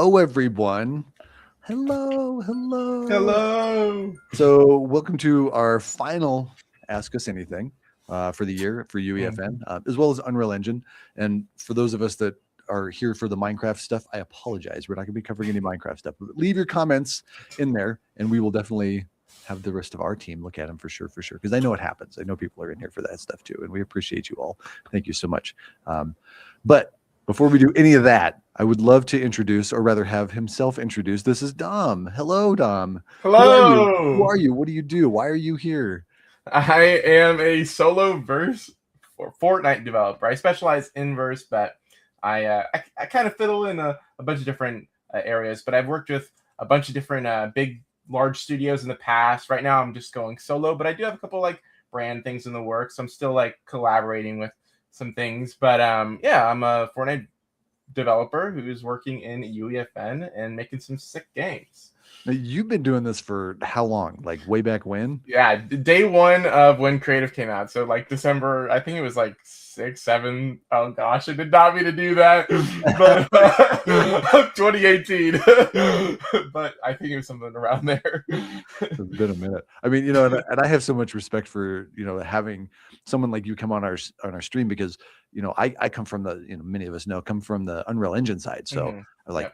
Hello, everyone. Hello. Hello. So, welcome to our final Ask Us Anything for the year for UEFN, as well as Unreal Engine. And for those of us that are here for the Minecraft stuff, I apologize. We're not going to be covering any Minecraft stuff. But leave your comments in there, and we will definitely have the rest of our team look at them for sure. Because I know it happens. I know people are in here for that stuff too, and we appreciate you all. Thank you so much. But before we do any of that, I would love to introduce, or rather have himself introduce. This is Dom. Hello, Dom. Who are you? Who Hello. are you? What do you do? Why are you here? I am a solo verse for Fortnite developer. I specialize in verse, but I kind of fiddle in a bunch of different areas. But I've worked with a bunch of different large studios in the past. Right now, I'm just going solo, but I do have a couple like brand things in the works. I'm still like collaborating with some things, but yeah, I'm a Fortnite developer who's working in UEFN and making some sick games. Now, you've been doing this for how long? Like way back when? Yeah, day one of when Creative came out. So like December, I think it was like 6, 7. Oh gosh, I did not mean to do that. But 2018. But I think it was something around there. It's been a minute. I mean, and I have so much respect for, having someone like you come on our stream because, I come from the, many of us come from the Unreal Engine side. So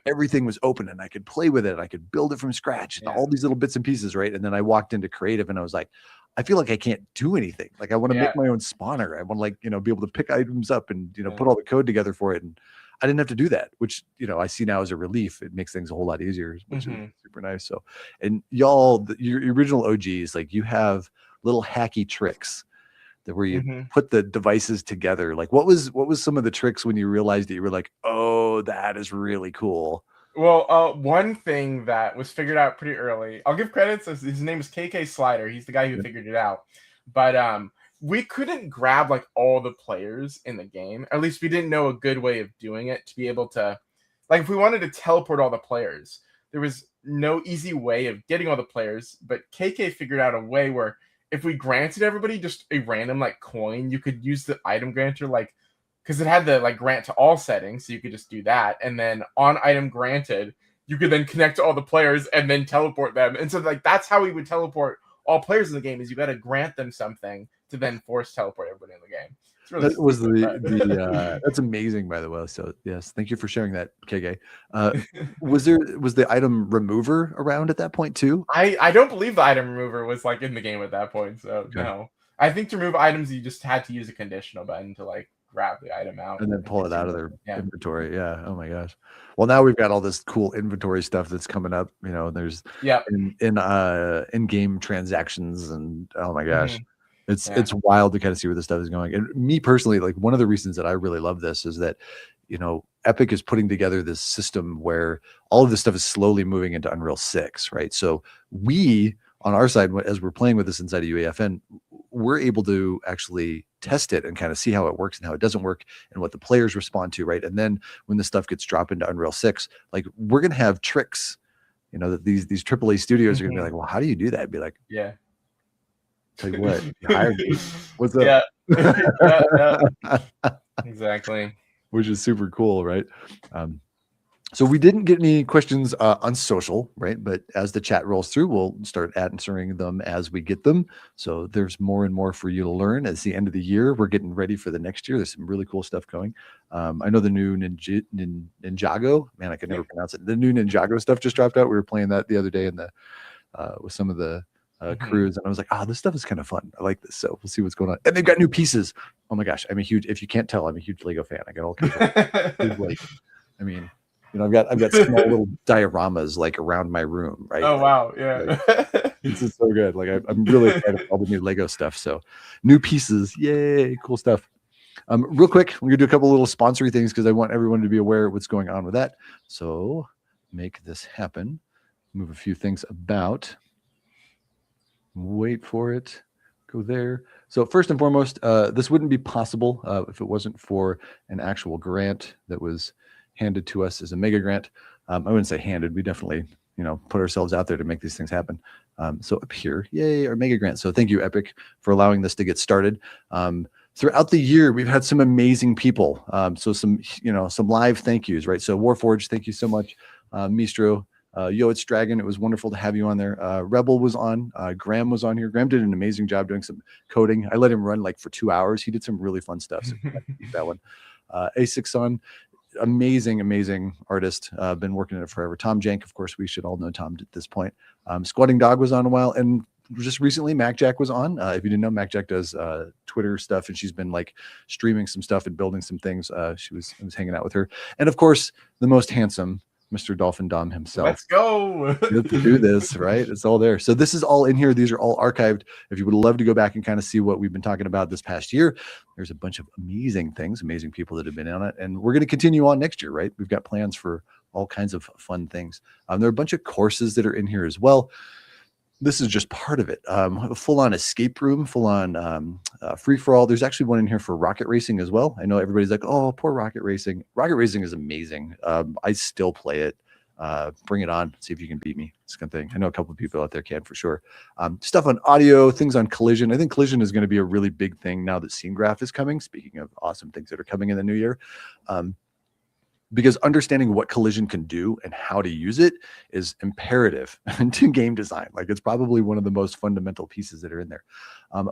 everything was open and I could play with it. I could build it from scratch and all these little bits and pieces. Right. And then I walked into creative and I was like, I feel like I can't do anything. Like I want to make my own spawner. I want to be able to pick items up and, put all the code together for it. And I didn't have to do that, which, I see now as a relief. It makes things a whole lot easier, which is super nice. So, and y'all, your original OGs, like you have little hacky tricks that where you put the devices together. Like what was some of the tricks when you realized that you were like, oh, that is really cool? Well, one thing that was figured out pretty early, I'll give credits. His name is KK Slider. He's the guy who figured it out. But we couldn't grab like all the players in the game. At least we didn't know a good way of doing it to be able to, like, if we wanted to teleport all the players, there was no easy way of getting all the players. But KK figured out a way where if we granted everybody just a random like coin, you could use the item granter like. Because it had the like grant to all settings, so you could just do that, and then on item granted, you could then connect to all the players and then teleport them. And so like that's how we would teleport all players in the game. Is you got to grant them something to then force teleport everybody in the game. Really that was that's amazing, by the way. So yes, thank you for sharing that, KK. Was the item remover around at that point too? I don't believe the item remover was like in the game at that point. So no, I think to remove items you just had to use a conditional button to like grab the item out and then pull it out of their inventory. Yeah. Oh my gosh. Well, now we've got all this cool inventory stuff that's coming up. There's in-game transactions, and oh my gosh, it's wild to kind of see where this stuff is going. And me personally, like one of the reasons that I really love this is that Epic is putting together this system where all of this stuff is slowly moving into Unreal 6, right? So we on our side, as we're playing with this inside of UEFN, we're able to actually test it and kind of see how it works and how it doesn't work and what the players respond to, right? And then when the stuff gets dropped into Unreal 6, like we're going to have tricks, that these AAA studios are going to be like, well, how do you do that? I'd be like, tell you what, you hired me. What's up? Exactly. Which is super cool, right? So we didn't get any questions on social, right? But as the chat rolls through, we'll start answering them as we get them. So there's more and more for you to learn. As the end of the year, we're getting ready for the next year. There's some really cool stuff going. I know the new Ninjago, man, I can never pronounce it. The new Ninjago stuff just dropped out. We were playing that the other day in the with some of the crews, and I was like, this stuff is kind of fun. I like this. So we'll see what's going on. And they've got new pieces. Oh my gosh, if you can't tell, I'm a huge Lego fan. I got all kinds of like, I mean. I've got small little dioramas like around my room, right? Oh wow, yeah. This is so good. Like I'm really excited for all the new Lego stuff. So new pieces, yay, cool stuff. Real quick, we're gonna do a couple little sponsory things because I want everyone to be aware of what's going on with that. So make this happen. Move a few things about. Wait for it. Go there. So first and foremost, this wouldn't be possible if it wasn't for an actual grant that was handed to us as a mega grant. I wouldn't say handed. We definitely, put ourselves out there to make these things happen. So up here, yay, our mega grant. So thank you, Epic, for allowing this to get started. Throughout the year, we've had some amazing people. So some live thank yous, right? So Warforged, thank you so much Mistro, Yo, it's Dragon. It was wonderful to have you on there. Rebel was on. Graham was on here. Graham did an amazing job doing some coding. I let him run like for 2 hours. He did some really fun stuff. So keep that one. A6 on. Amazing artist. Been working on it forever. Tom Jank, of course, we should all know Tom at this point. Squatting Dog was on a while, and just recently Mac Jack was on. If you didn't know, Mac Jack does Twitter stuff, and she's been like streaming some stuff and building some things. I was hanging out with her, and of course, the most handsome Mr. Dolphin Dom himself. Let's go. Let's do this, right? It's all there. So this is all in here. These are all archived. If you would love to go back and kind of see what we've been talking about this past year, there's a bunch of amazing things, amazing people that have been on it. And we're going to continue on next year, right? We've got plans for all kinds of fun things. There are a bunch of courses that are in here as well. This is just part of it. Full-on escape room, full-on free-for-all. There's actually one in here for rocket racing as well. I know everybody's like, oh, poor rocket racing. Rocket racing is amazing. I still play it. Bring it on. See if you can beat me. This kind of thing. I know a couple of people out there can for sure. Stuff on audio, things on collision. I think collision is going to be a really big thing now that Scene Graph is coming. Speaking of awesome things that are coming in the new year. Because understanding what collision can do and how to use it is imperative to game design. Like, it's probably one of the most fundamental pieces that are in there.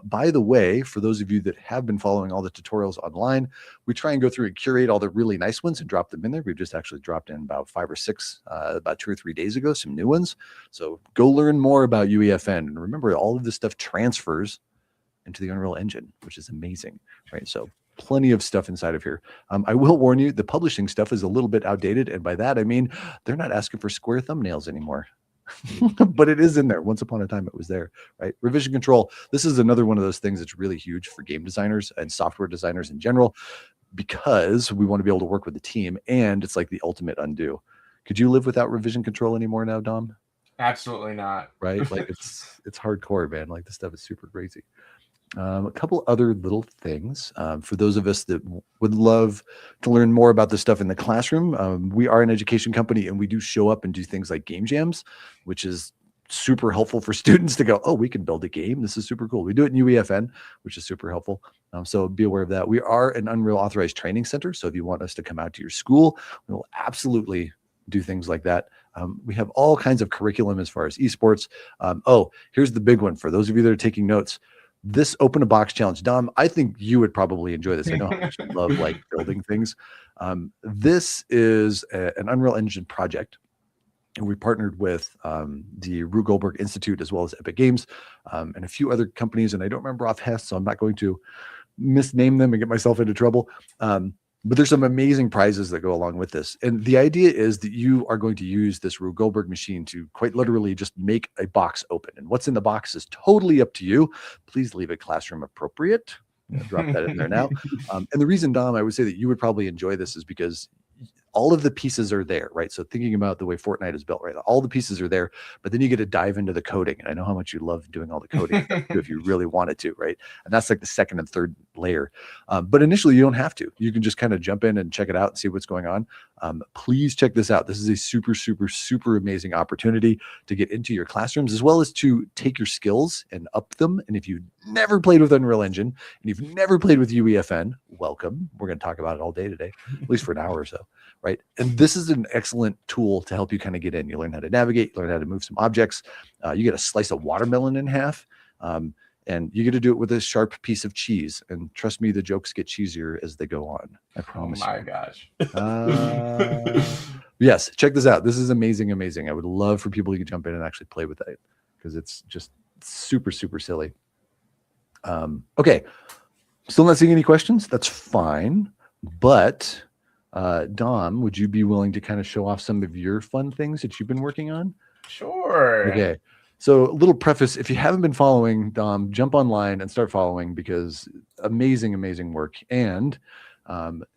By the way, for those of you that have been following all the tutorials online, we try and go through and curate all the really nice ones and drop them in there. We've just actually dropped in about 5 or 6, about 2 or 3 days ago, some new ones. So go learn more about UEFN. And remember, all of this stuff transfers into the Unreal Engine, which is amazing, right? So plenty of stuff inside of here. I will warn you, the publishing stuff is a little bit outdated. And by that, I mean, they're not asking for square thumbnails anymore, but it is in there. Once upon a time, it was there, right? Revision control. This is another one of those things that's really huge for game designers and software designers in general, because we want to be able to work with the team, and it's like the ultimate undo. Could you live without revision control anymore now, Dom? Absolutely not. Right? Like, it's hardcore, man. Like, this stuff is super crazy. A couple other little things for those of us that would love to learn more about this stuff in the classroom. We are an education company, and we do show up and do things like game jams, which is super helpful for students to go, oh, we can build a game. This is super cool. We do it in UEFN, which is super helpful. So be aware of that. We are an Unreal authorized training center. So if you want us to come out to your school, we will absolutely do things like that. We have all kinds of curriculum as far as esports. Oh, here's the big one for those of you that are taking notes. This open a box challenge, Dom, I think you would probably enjoy this. I know how much you love like building things. This is an Unreal Engine project, and we partnered with the Rube Goldberg Institute as well as Epic Games and a few other companies, and I don't remember offhand, so I'm not going to misname them and get myself into trouble. But there's some amazing prizes that go along with this. And the idea is that you are going to use this Rube Goldberg machine to quite literally just make a box open. And what's in the box is totally up to you. Please leave it classroom appropriate. Drop that in there now. And the reason, Dom, I would say that you would probably enjoy this is because all of the pieces are there, right? So thinking about the way Fortnite is built, right? All the pieces are there, but then you get to dive into the coding. And I know how much you love doing all the coding if you really wanted to, right? And that's like the second and third layer. But initially you don't have to. You can just kind of jump in and check it out and see what's going on. Please check this out. This is a super amazing opportunity to get into your classrooms, as well as to take your skills and up them. And if you've never played with Unreal Engine and you've never played with UEFN, welcome. We're going to talk about it all day today, at least for an hour or so. Right. And this is an excellent tool to help you kind of get in. You learn how to navigate, you learn how to move some objects. You get to slice a watermelon in half, and you get to do it with a sharp piece of cheese. And trust me, the jokes get cheesier as they go on. I promise. Oh my gosh. Yes. Check this out. This is amazing. I would love for people to jump in and actually play with it, because it's just super silly. Okay. Still not seeing any questions. That's fine. But Dom, would you be willing to kind of show off some of your fun things that you've been working on? Sure. Okay. So a little preface, if you haven't been following Dom, jump online and start following, because amazing work. And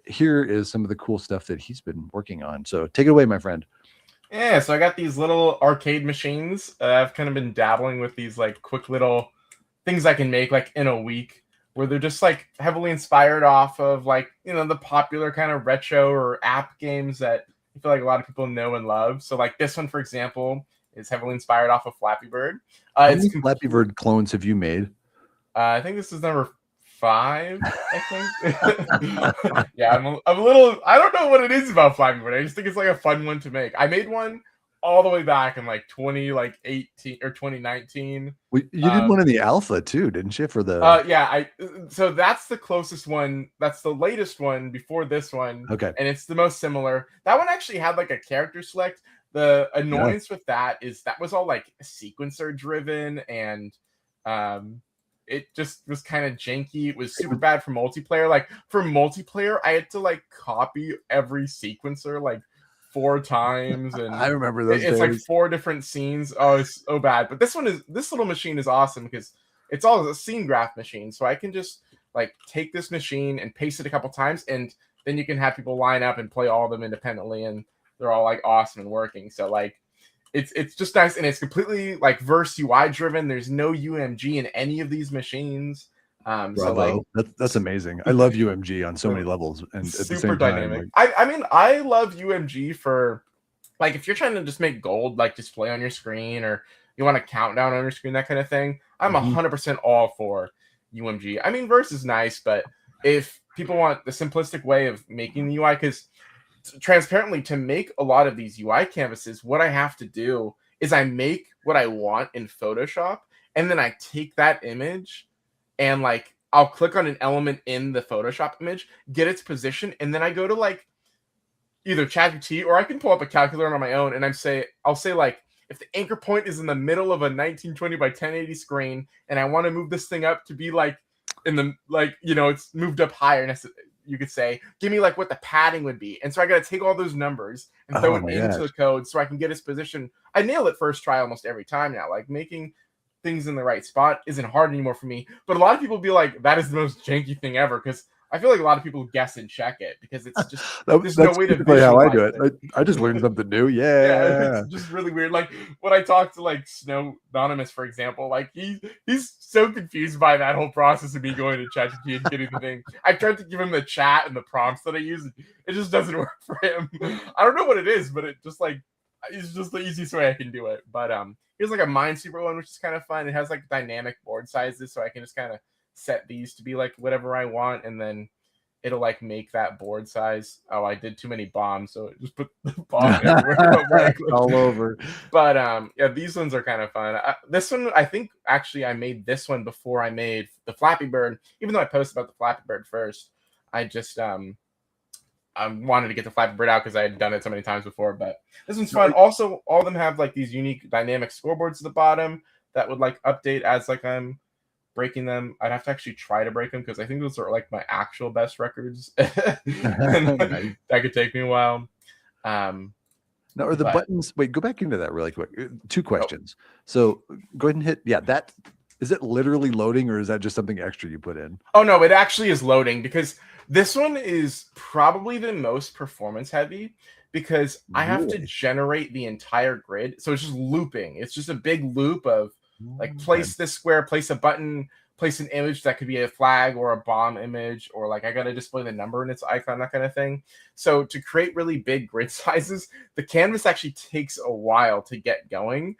here is some of the cool stuff that he's been working on. So take it away, my friend. Yeah, so I got these little arcade machines. I've kind of been dabbling with these like quick little things I can make like in a week, where they're just like heavily inspired off of like, you know, the popular kind of retro or app games that I feel like a lot of people know and love. So like this one, for example, is heavily inspired off of Flappy Bird. How many Flappy Bird clones have you made? I think this is number 5, I think. Yeah, I'm a little. I don't know what it is about Flappy Bird. I just think it's like a fun one to make. I made one all the way back in like 2018 or 2019. You did one in the alpha too, didn't you? For the yeah, so that's the closest one. That's the latest one before this one. Okay. And it's the most similar. That one actually had like a character select. The annoyance with that is that was all like sequencer driven, and it just was kind of janky. It was super bad for multiplayer. Like for multiplayer, I had to like copy every sequencer like 4 times, and I remember those it's days. like 4 different scenes. Oh, it's so bad. But this little machine is awesome because it's all a scene graph machine. So I can just like take this machine and paste it a couple times, and then you can have people line up and play all of them independently, and they're all like awesome and working. So like it's just nice, and it's completely like verse UI driven. There's no UMG in any of these machines. So like that's amazing. I love UMG on so many levels, and at the same dynamic. time, like, I mean, I love UMG for like if you're trying to just make gold like display on your screen, or you want a countdown on your screen, that kind of thing. I'm 100% all for UMG. I mean, verse is nice, but if people want the simplistic way of making the UI, because transparently to make a lot of these UI canvases, what I have to do is I make what I want in Photoshop, and then I take that image and like I'll click on an element in the Photoshop image, get its position, and then I go to like either ChatGPT, or I can pull up a calculator on my own, and I'll say like, if the anchor point is in the middle of a 1920 by 1080 screen, and I want to move this thing up to be like in the like, you know, it's moved up higher, you could say, give me like what the padding would be. And so I got to take all those numbers and throw it into the code so I can get its position. I nail it first try almost every time now. Like making things in the right spot isn't hard anymore for me. But a lot of people be like, that is the most janky thing ever, because I feel like a lot of people guess and check it because it's just there's no way to visualize how I do it. I just learned something new. Yeah, it's just really weird. Like when I talk to like Snow Anonymous, for example, like he's so confused by that whole process of me going to ChatGPT and getting the thing. I tried to give him the chat and the prompts that I use. It just doesn't work for him. I don't know what it is, but it just like it's just the easiest way I can do it. But here's like a Minesweeper one, which is kind of fun. It has like dynamic board sizes, so I can just kind of set these to be like whatever I want, and then it'll like make that board size. Oh, I did too many bombs, so it just put the bomb everywhere all over. But yeah, these ones are kind of fun. This one, I think actually I made this one before I made the Flappy Bird. Even though I posted about the Flappy Bird first, I just I wanted to get the Flappy Bird out because I had done it so many times before. But this one's fun. Also, all of them have like these unique dynamic scoreboards at the bottom that would like update as like I'm breaking them. I'd have to actually try to break them because I think those are like my actual best records. That could take me a while. Now, are the buttons? Wait, go back into that really quick. 2 questions. So go ahead and hit. Yeah, that is it. Literally loading, or is that just something extra you put in? Oh no, it actually is loading because this one is probably the most performance heavy because I have to generate the entire grid. So it's just looping. It's just a big loop of like place this square, place a button, place an image that could be a flag or a bomb image, or like I got to display the number in its icon, that kind of thing. So to create really big grid sizes, the canvas actually takes a while to get going.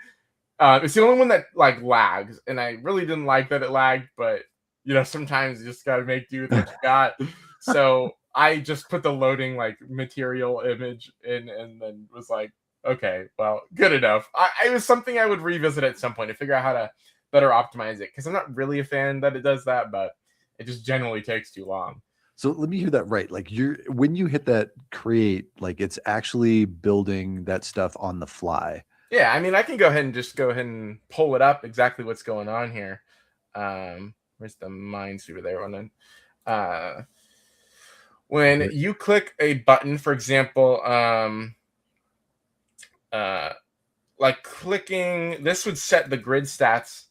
It's the only one that like lags, and I really didn't like that it lagged, but you know, sometimes you just got to make do with what you got. So I just put the loading like material image in, and then was like, okay, well, good enough. It was something I would revisit at some point to figure out how to better optimize it, because I'm not really a fan that it does that, but it just generally takes too long. So let me hear that right. Like when you hit that create, like it's actually building that stuff on the fly. Yeah, I mean, I can go ahead and pull it up exactly what's going on here. Where's the Minesweeper there? When you click a button, for example, like clicking this would set the grid stats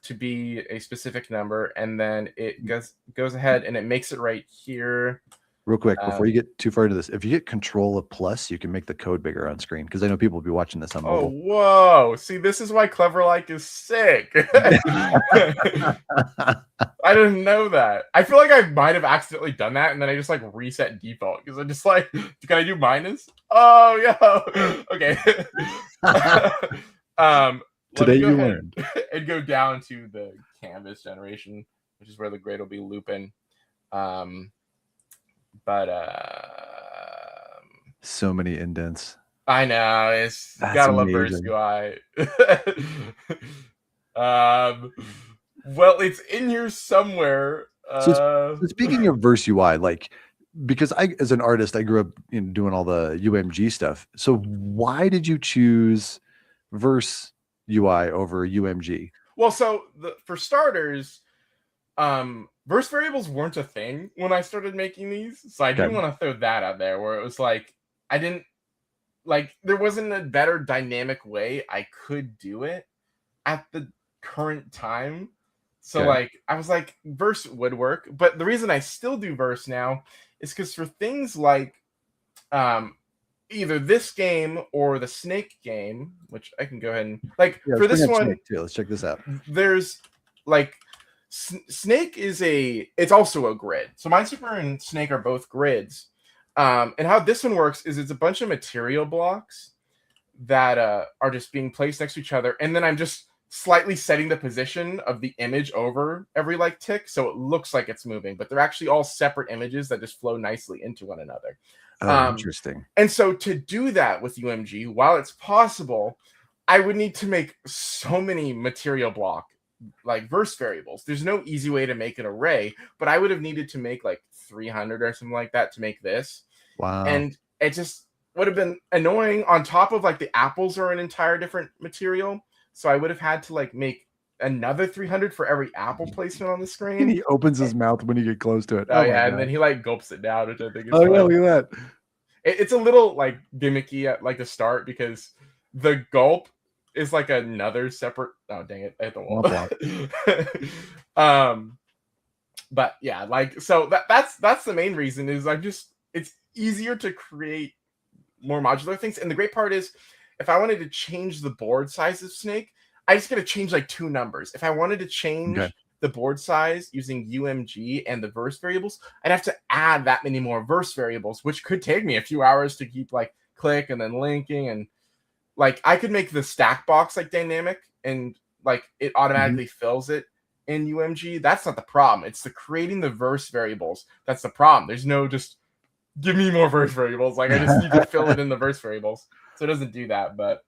to be a specific number, and then it goes ahead and it makes it right here. Real quick, before you get too far into this, if you hit Control + you can make the code bigger on screen, because I know people will be watching this on mobile. Oh, whoa. See, this is why Cleverlike is sick. I didn't know that. I feel like I might have accidentally done that, and then I just like reset default, because I'm just like, can I do minus? Oh, yeah. Okay. Today you learned. And go down to the canvas generation. which is where the grid will be looping. But so many indents. I know, it's That's gotta love Verse amazing. UI. Well, it's in here somewhere. So speaking of Verse UI, like, because I, as an artist, I grew up doing all the UMG stuff. So why did you choose Verse UI over UMG? Well, so for starters, verse variables weren't a thing when I started making these, so I do Okay. want to throw that out there. Where it was like I didn't like there wasn't a better dynamic way I could do it at the current time. So Okay. like I was like verse would work, but the reason I still do verse now is because for things like um either this game or the Snake game, which I can go ahead and like Yeah, for let's bring this up one, Snake too. Let's check this out. there's like Snake is it's also a grid. So Minesweeper and Snake are both grids. And how this one works is it's a bunch of material blocks that are just being placed next to each other, and then I'm just slightly setting the position of the image over every like tick, so it looks like it's moving, but they're actually all separate images that just flow nicely into one another. Oh, interesting. And so to do that with UMG, while it's possible, I would need to make so many material block like verse variables. There's no easy way to make an array, but I would have needed to make like 300 or something like that to make this. Wow. And it just would have been annoying. On top of like the apples are an entire different material, so I would have had to like make another 300 for every apple placement on the And screen. he opens his mouth when you get close to it. Oh Oh my yeah, God. and then he like gulps it down, which I think is Oh yeah, fun. look at that. It's a little like gimmicky at like the start because the gulp is like another separate. Oh dang it! I hit the wall. But yeah, like so that's the main reason is it's easier to create more modular things. And the great part is, if I wanted to change the board size of Snake, I just got to change like 2 numbers. If I wanted to change the board size using UMG and the verse variables, I'd have to add that many more verse variables, which could take me a few hours to keep like click and then linking. And like I could make the stack box like dynamic and like it automatically fills it in UMG. That's not the problem. It's the creating the verse variables. That's the problem. There's no just give me more verse variables. Like I just need to fill it in the verse variables. So it doesn't do that. But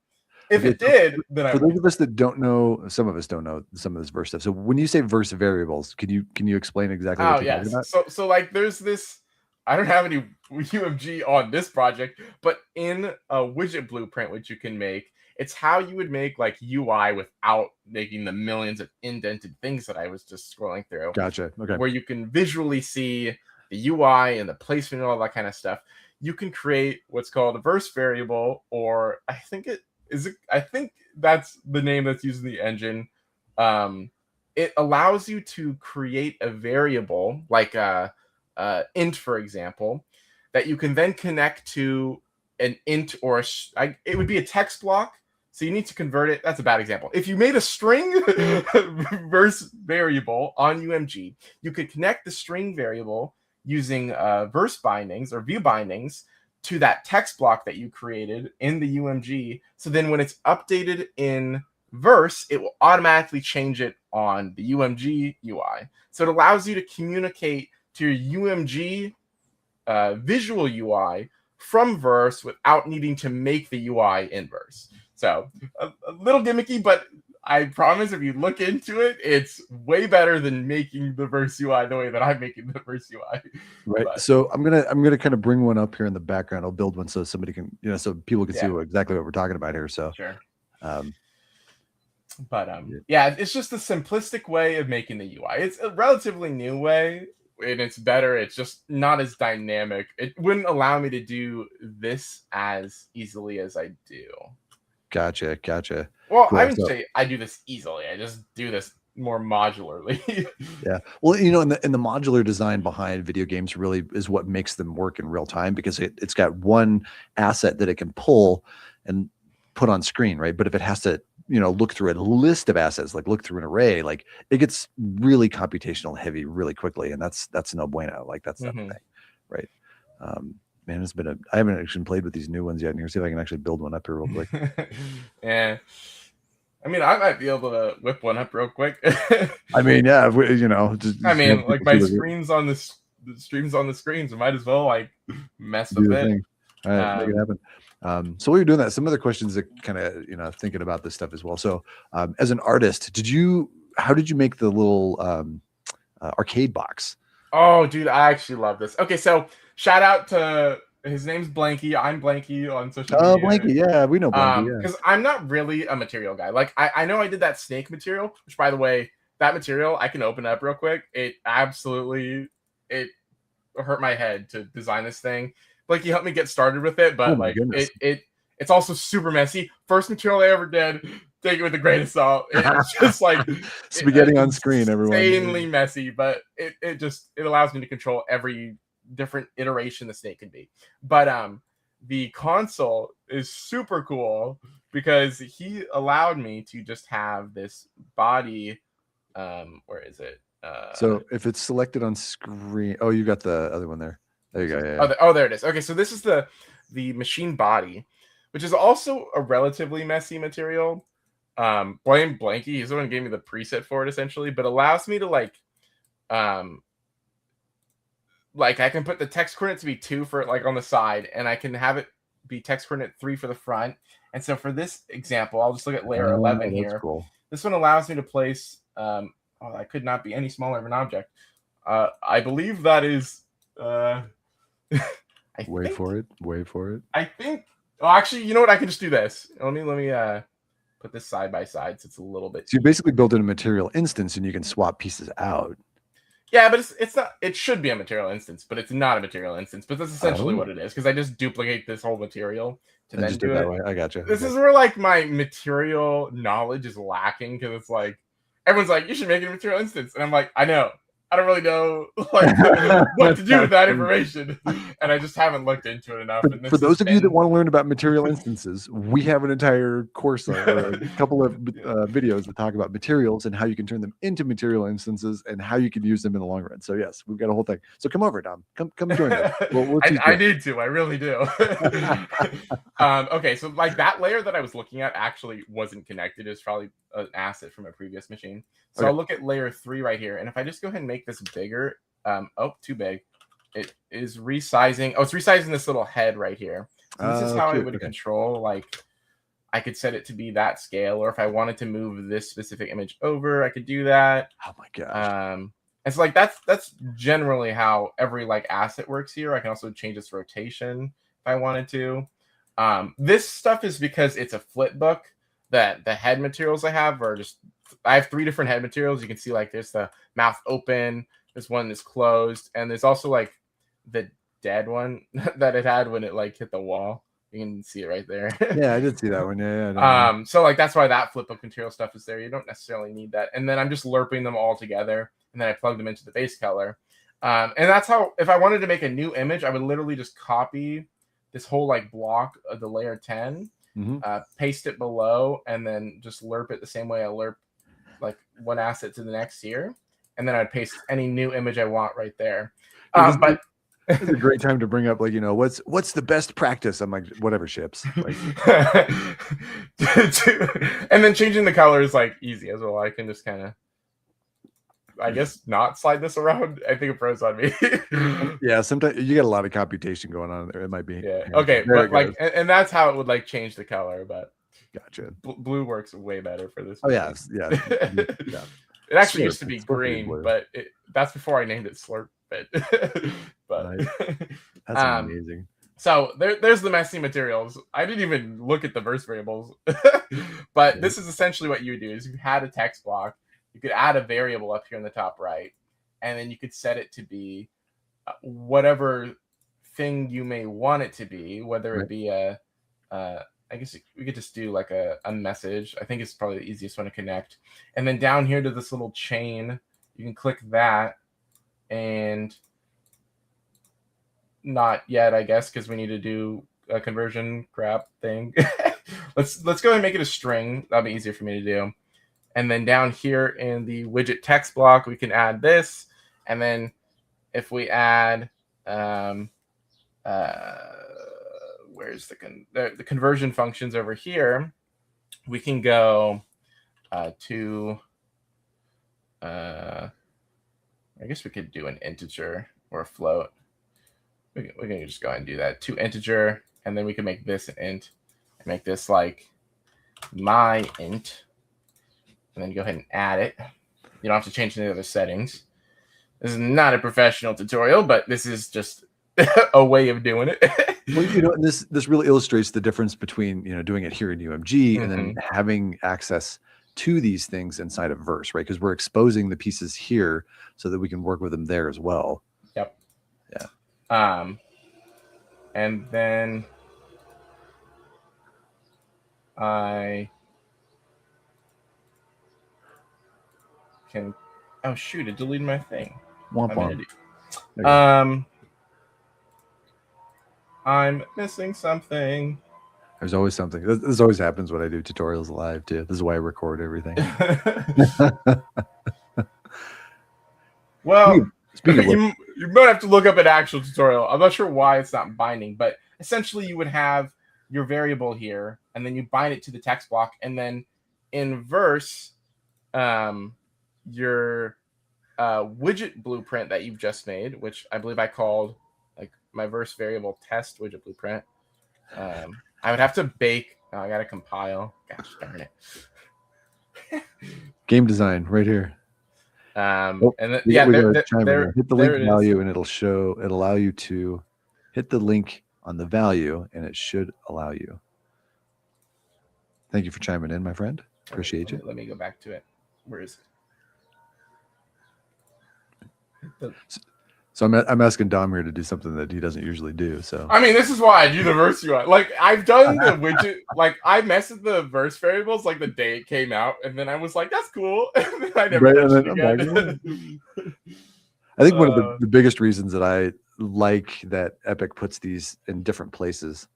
if it did, then I for would. those of us that don't know, some of us don't know some of this verse stuff. So when you say verse variables, can you explain exactly what you're talking about? So like there's this. I don't have any UMG on this project, but in a widget blueprint which you can make, it's how you would make like UI without making the millions of indented things that I was just scrolling through. Gotcha. Okay. Where you can visually see the UI and the placement and all that kind of stuff. You can create what's called a verse variable, or I think that's the name that's used in the engine. It allows you to create a variable like a int, for example, that you can then connect to an int or it would be a text block. So you need to convert it. That's a bad example. If you made a string verse variable on UMG, you could connect the string variable using verse bindings or view bindings to that text block that you created in the UMG. So then when it's updated in verse, it will automatically change it on the UMG UI. So it allows you to communicate to your UMG visual UI from verse without needing to make the UI in verse. So a little gimmicky, but I promise if you look into it, it's way better than making the verse UI the way that I'm making the verse UI. Right. But, so I'm gonna kind of bring one up here in the background. I'll build one so somebody can, so people can see exactly what we're talking about here. So sure. Yeah, it's just a simplistic way of making the UI. It's a relatively new way, and it's better. It's just not as dynamic. It wouldn't allow me to do this as easily as I do. Gotcha. Well, cool. I wouldn't say I do this easily. I just do this more modularly. Yeah. Well, and the modular design behind video games really is what makes them work in real time, because it's got one asset that it can pull and put on screen, right? But if it has to, look through a list of assets, like look through an array, like it gets really computational heavy really quickly, and that's no bueno. Like that's that thing, right? Man, I haven't actually played with these new ones yet. And here, see if I can actually build one up here real quick. Yeah. I mean, I might be able to whip one up real quick. I mean, yeah, I just have mean, like people see my the screens on the streams on the screens. I might as well like mess a do the bit. thing. All right, make it happen. So while you're doing that, some other questions that kind of thinking about this stuff as well. So, as an artist, how did you make the little arcade box? Oh, dude, I actually love this. Okay, so shout out to his name's Blanky. I'm Blanky on social Oh, media. Blanky, yeah, we know Blanky, yeah. Because I'm not really a material guy. Like I know I did that snake material, which by the way, that material I can open up real quick. It absolutely it hurt my head to design this thing. Like he helped me get started with it, Oh but my like goodness. it's also super messy. First material I ever did. Take it with a grain of salt. It's just like Spaghetti on screen, everyone. insanely messy, but it allows me to control every different iteration the snake can be. But the console is super cool because he allowed me to just have this body. Where is it? So if it's selected on screen, oh, you got the other one there. There you go. Yeah. Oh, there it is. Okay, so this is the machine body, which is also a relatively messy material. Blame Blanky, he's the one who gave me the preset for it essentially, but allows me to like I can put the text coordinate to be 2 for like on the side, and I can have it be text coordinate 3 for the front. And so for this example, I'll just look at layer 11 That's here. cool. This one allows me to place I could not be any smaller of an object. I believe that is Wait for it. I think. Oh, actually, you know what? I can just do this. Let me put this side by side so it's a little bit. So you basically build in a material instance, and you can swap pieces out. Yeah, but it's not. It should be a material instance, but it's not a material instance. But that's essentially what it is because I just duplicate this whole material to then just do that it. way. I gotcha. This is where like my material knowledge is lacking because it's like everyone's like you should make it a material instance, and I'm like I know. I don't really know like what to do with that information, and I just haven't looked into it enough. And for those of you that want to learn about material instances, we have an entire course or a couple of videos that talk about materials and how you can turn them into material instances and how you can use them in the long run. So yes, we've got a whole thing. So come over, Dom. Come join us. I need to. I really do. Okay, so like that layer that I was looking at actually wasn't connected. It's probably an asset from a previous machine. So I'll look at layer 3 right here, and if I just go ahead and make this bigger, too big. It is resizing. Oh, it's resizing this little head right here. So this is how I would control. Like, I could set it to be that scale, or if I wanted to move this specific image over, I could do that. Oh my gosh. And so like that's generally how every like asset works here. I can also change its rotation if I wanted to. This stuff is because it's a flip book. That the head materials I have are just I have 3 different head materials. You can see like there's the mouth open, there's one that's closed, and there's also like the dead one that it had when it like hit the wall. You can see it right there. Yeah, I did see that one. Yeah. So like that's why that flip book material stuff is there. You don't necessarily need that. And then I'm just lerping them all together, and then I plug them into the base color. And that's how if I wanted to make a new image, I would literally just copy this whole like block of the layer 10. Paste it below, and then just lerp it the same way I lerp like one asset to the next here, and then I'd paste any new image I want right there. But it's a great time to bring up like what's the best practice on like whatever ships, like. And then changing the color is like easy as well. I can just kind of I guess not slide this around. I think it froze on me. Yeah, sometimes you got a lot of computation going on there. It might be. Yeah. Okay, but like, and that's how it would like change the color. But gotcha. Blue works way better for this. Oh yeah. It actually used to be green, but that's before I named it Slurp. But that's amazing. So there's the messy materials. I didn't even look at the verse variables, but this is essentially what you would do: is you had a text block. You could add a variable up here in the top right, and then you could set it to be whatever thing you may want it to be, whether it be I guess we could just do like a message. I think it's probably the easiest one to connect. And then down here to this little chain, you can click that, and not yet, I guess, because we need to do a conversion crap thing. Let's go ahead and make it a string. That'll be easier for me to do. And then down here in the widget text block, we can add this. And then if we add, where's the conversion functions over here, we can go to, I guess we could do an integer or a float. We can just go ahead and do that. To integer, and then we can make this an int, and make this like my int, and then go ahead and add it. You don't have to change any other settings. This is not a professional tutorial, but this is just a way of doing it. Well, this really illustrates the difference between doing it here in UMG and then having access to these things inside of Verse, right? Because we're exposing the pieces here so that we can work with them there as well. Yep. Yeah. And then I can. Oh shoot! It deleted my thing. I'm missing something. There's always something. This always happens when I do tutorials live too. This is why I record everything. Well, you might have to look up an actual tutorial. I'm not sure why it's not binding, but essentially you would have your variable here, and then you bind it to the text block, and then in Verse, your widget blueprint that you've just made, which I believe I called like my Verse variable test widget blueprint. I would have to bake. Oh, I gotta compile. Gosh darn it. Game design right here. And then, yeah, there, hit the link value, and it'll allow you to hit the link on the value, and it should allow you. Thank you for chiming in, my friend. Appreciate you. Let me go back to it. Where is it? So I'm asking Dom here to do something that he doesn't usually do. So I mean, this is why I do the Verse UI. Like I've done the widget, like I messed with the Verse variables like the day it came out, and then I was like, "That's cool," and then I never touched it again. I think one of the biggest reasons that I like that Epic puts these in different places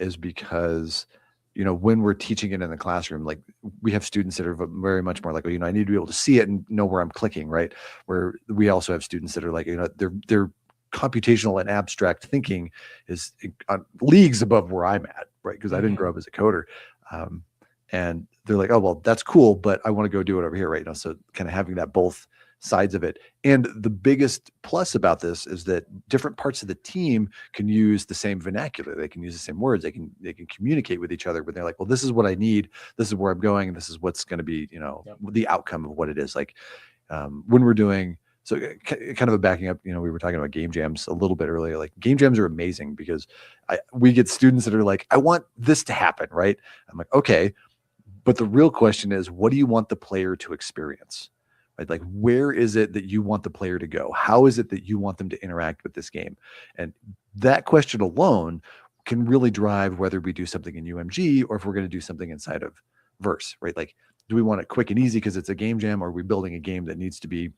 is because when we're teaching it in the classroom, like we have students that are very much more like, I need to be able to see it and know where I'm clicking, right? Where we also have students that are like, their computational and abstract thinking is leagues above where I'm at, right? Because I didn't grow up as a coder. And they're like, oh, well, that's cool, but I want to go do it over here, right? So kind of having that both sides of it. And the biggest plus about this is that different parts of the team can use the same vernacular. They can use the same words. They can communicate with each other, but they're like, well, this is what I need. This is where I'm going. And this is what's going to be, the outcome of what it is. Like when we're doing, so kind of a backing up, we were talking about game jams a little bit earlier. Like game jams are amazing because we get students that are like, I want this to happen, right? I'm like, okay. But the real question is, what do you want the player to experience? Like, where is it that you want the player to go? How is it that you want them to interact with this game? And that question alone can really drive whether we do something in UMG or if we're going to do something inside of Verse, right? Like, do we want it quick and easy because it's a game jam, or are we building a game that needs to be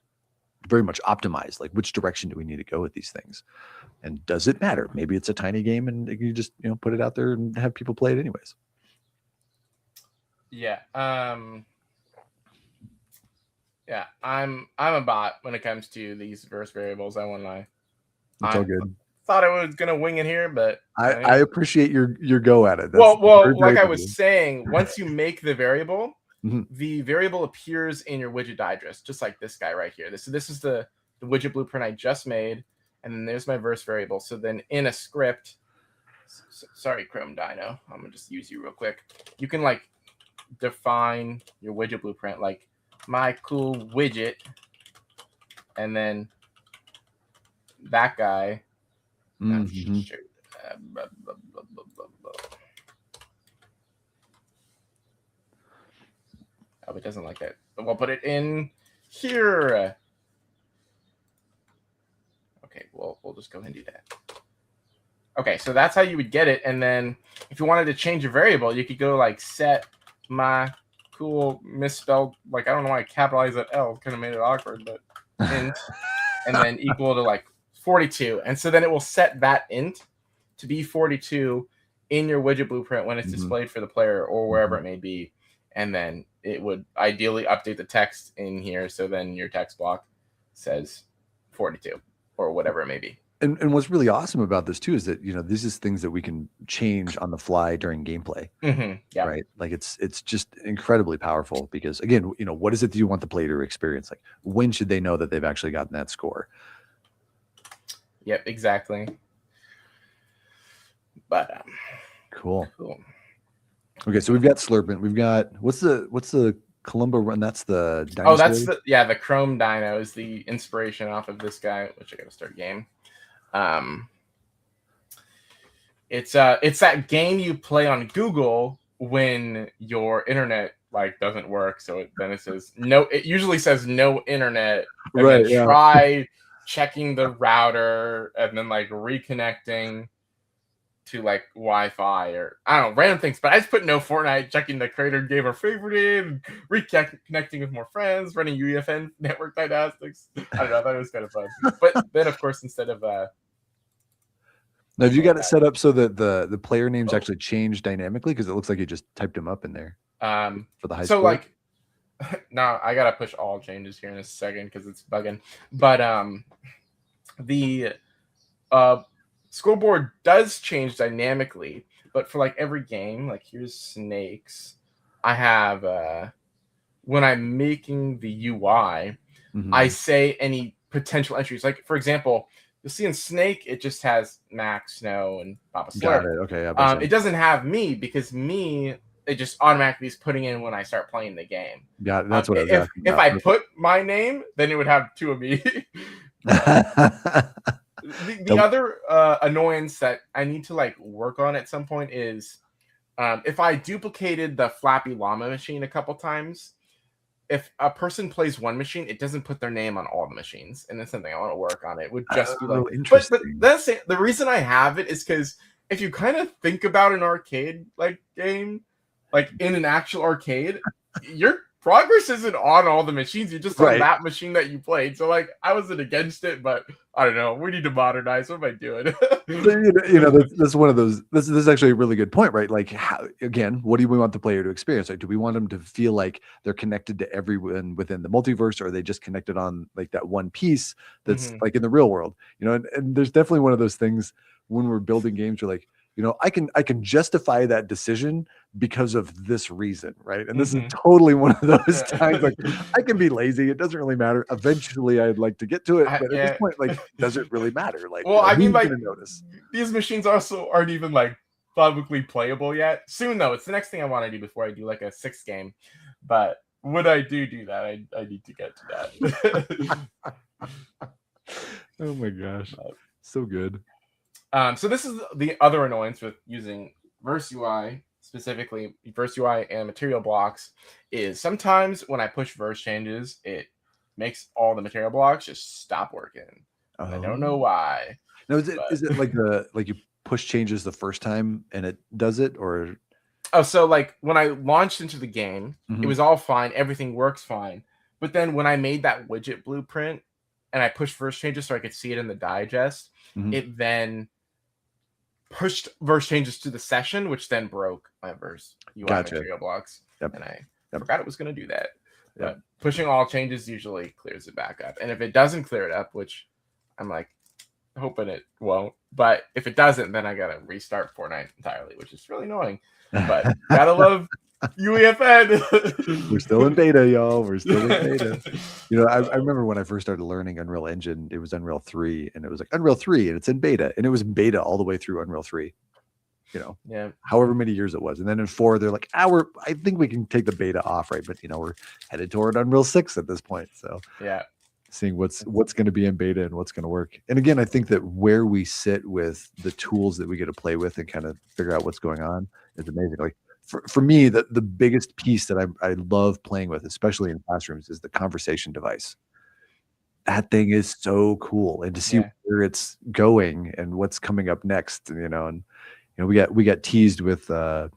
very much optimized? Like, which direction do we need to go with these things? And does it matter? Maybe it's a tiny game and you just, put it out there and have people play it anyways. Yeah. Yeah, I'm a bot when it comes to these Verse variables. I won't lie. It's all good. Thought I was gonna wing it here, but I appreciate your go at it. That's like I was saying, once you make the variable, the variable appears in your widget digest, just like this guy right here. This is the widget blueprint I just made, and then there's my Verse variable. So then in a script, sorry, Chrome Dino, I'm gonna just use you real quick. You can like define your widget blueprint like my cool widget, and then that guy. Oh, it doesn't like that. But we'll put it in here. Okay, well, we'll just go ahead and do that. Okay, so that's how you would get it. And then if you wanted to change your variable, you could go like set my cool misspelled, like I don't know why I capitalized that L, kind of made it awkward, but int, and then equal to like 42. And so then it will set that int to be 42 in your widget blueprint when it's displayed for the player or wherever it may be. And then it would ideally update the text in here. So then your text block says 42 or whatever it may be. And what's really awesome about this too is that, you know, this is things that we can change on the fly during gameplay, Yeah. right? Like it's just incredibly powerful because, again, you know, what is it that you want the player to experience? Like, when should they know that they've actually gotten that score? Yep, exactly. But cool. cool. Okay, so we've got Slurpent. We've got what's the Columbo run? That's the dinosaur. Oh, that's the Chrome Dino is the inspiration off of this guy, which I gotta start a game. It's that game you play on Google when your internet like doesn't work. So then it says no. It usually says no internet, and right? Then try checking the router and then like reconnecting to like Wi-Fi or I don't know, random things. But I just put no Fortnite, checking the creator gave a favorite, reconnecting with more friends, running UEFN network dynamics. I don't know. I thought it was kind of fun. But then of course instead of now, have you got it set up so that the player names actually change dynamically? Because it looks like you just typed them up in there. For the high score. Like, no, I gotta push all changes here in a second because it's bugging. But the scoreboard does change dynamically, but for like every game, like here's Snakes. I have when I'm making the UI, I say any potential entries. Like for example, you'll see in Snake, it just has Max, Snow, and Papa Slurp. Got it. Okay. Yeah, it doesn't have me because me, it just automatically is putting in when I start playing the game. Yeah, that's what I was asking if I put my name, then it would have two of me. The other annoyance that I need to like work on at some point is if I duplicated the Flappy Llama machine a couple times, if a person plays one machine, it doesn't put their name on all the machines, and that's something I want to work on. It would just be like, interesting. But that's it. The reason I have it is because if you kind of think about an arcade like game, like in an actual arcade, your progress isn't on all the machines. You're just on that machine that you played. So like, I wasn't against it, but I don't know. We need to modernize. What am I doing? You know, that's one of those. This is actually a really good point, right? Like, how, again, what do we want the player to experience? Like, do we want them to feel like they're connected to everyone within the multiverse, or are they just connected on like that one piece that's like in the real world? You know, and there's definitely one of those things when we're building games. You're like, you know, I can justify that decision because of this reason, right? And this is totally one of those times. Like, I can be lazy; it doesn't really matter. Eventually, I'd like to get to it, but at this point, like, does it really matter? Like, well, I mean, like, notice? These machines also aren't even like publicly playable yet. Soon, though, it's the next thing I want to do before I do like a 6th game. But when I do that, I need to get to that. Oh my gosh, so good. So this is the other annoyance with using Verse UI, specifically Verse UI and material blocks, is sometimes when I push verse changes, it makes all the material blocks just stop working. I don't know why. Now, is it like you push changes the first time and it does it, or? Oh, so like when I launched into the game, it was all fine. Everything works fine. But then when I made that widget blueprint and I pushed verse changes so I could see it in the digest, it then pushed verse changes to the session, which then broke my verse UI material blocks. And I forgot it was going to do that. But pushing all changes usually clears it back up. And if it doesn't clear it up, which I'm like hoping it won't, but if it doesn't, then I got to restart Fortnite entirely, which is really annoying. But gotta love UEFN. We're still in beta, y'all. We're still in beta. You know, I remember when I first started learning Unreal Engine, it was Unreal 3, and it was like Unreal 3, and it's in beta, and it was in beta all the way through Unreal 3. You know, however many years it was, and then in 4, they're like, I think we can take the beta off, right? But you know, we're headed toward Unreal 6 at this point, so seeing what's going to be in beta and what's going to work. And again, I think that where we sit with the tools that we get to play with and kind of figure out what's going on is amazing. Like, for me, the biggest piece that I love playing with, especially in classrooms, is the conversation device. That thing is so cool, and to see where it's going and what's coming up next, you know, and you know, we got teased with the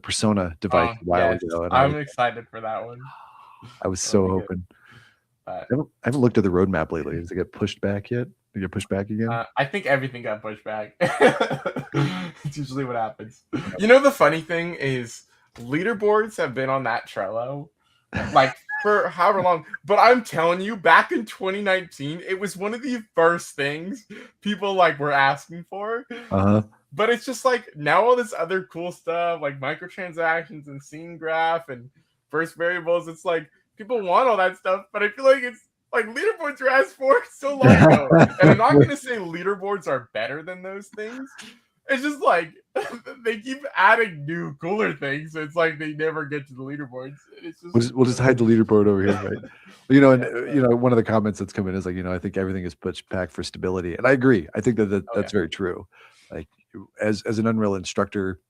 Persona device a while ago, and I'm excited for that one. I was so hoping. I haven't looked at the roadmap lately. Does it get pushed back yet? Did it get pushed back again? I think everything got pushed back. It's usually what happens. You know, the funny thing is leaderboards have been on that Trello like for however long. But I'm telling you, back in 2019, it was one of the first things people like were asking for. But it's just like now all this other cool stuff like microtransactions and scene graph and first variables. It's like people want all that stuff, but I feel like it's like leaderboards were asked for so long ago. And I'm not going to say leaderboards are better than those things. It's just like they keep adding new cooler things. So it's like they never get to the leaderboards. It's just, we'll just hide the leaderboard over here, right? You know, and you know, one of the comments that's come in is like, you know, I think everything is pushed back for stability, and I agree. I think that's very true. Like as an Unreal instructor,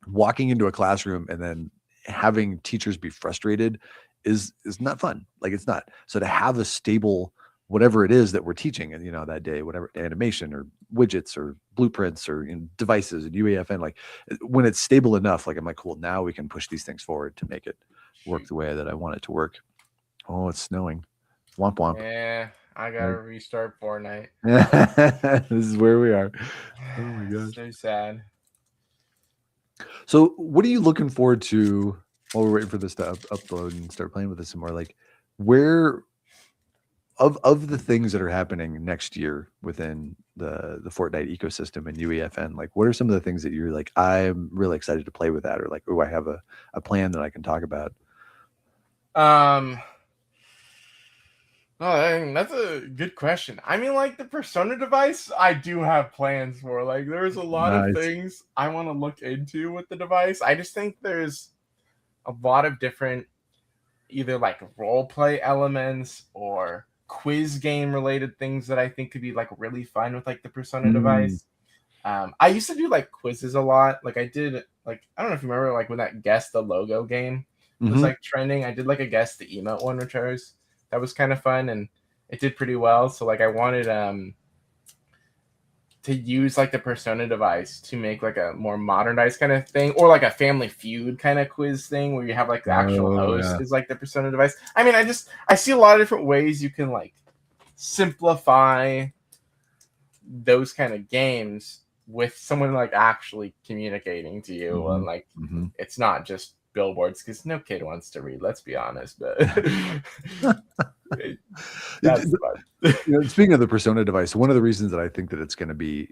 walking into a classroom and then having teachers be frustrated is not fun. Like it's not. So to have a stable whatever it is that we're teaching, and you know, that day, whatever animation or widgets or blueprints or devices and UEFN, like when it's stable enough, like I'm like, cool, now we can push these things forward to make it work the way that I want it to work. Oh, it's snowing. Womp womp. Yeah, I gotta restart Fortnite. This is where we are. Oh my gosh. So sad. So what are you looking forward to while we're waiting for this to upload and start playing with this some more? Like where of the things that are happening next year within the Fortnite ecosystem and UEFN, like what are some of the things that you're like, I'm really excited to play with that, or like, oh, I have a plan that I can talk about? Oh, that's a good question. I mean, like the Persona device, I do have plans for. Like, there's a lot of things I want to look into with the device. I just think there's a lot of different, either like role play elements or quiz game related things that I think could be like really fun with like the Persona device. I used to do like quizzes a lot. Like I did, like I don't know if you remember, like when that Guess the Logo game was like trending. I did like a Guess the Emote one, which that was kind of fun and it did pretty well. So like I wanted to use like the Persona device to make like a more modernized kind of thing, or like a Family Feud kind of quiz thing where you have like the actual host is like the Persona device. I mean, I see a lot of different ways you can like simplify those kind of games with someone like actually communicating to you and like it's not just billboards, because no kid wants to read, let's be honest. But that's fun. You know, speaking of the Persona device, one of the reasons that I think that it's going to be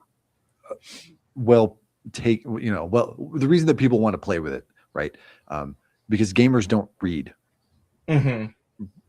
the reason that people want to play with it, right? Because gamers don't read.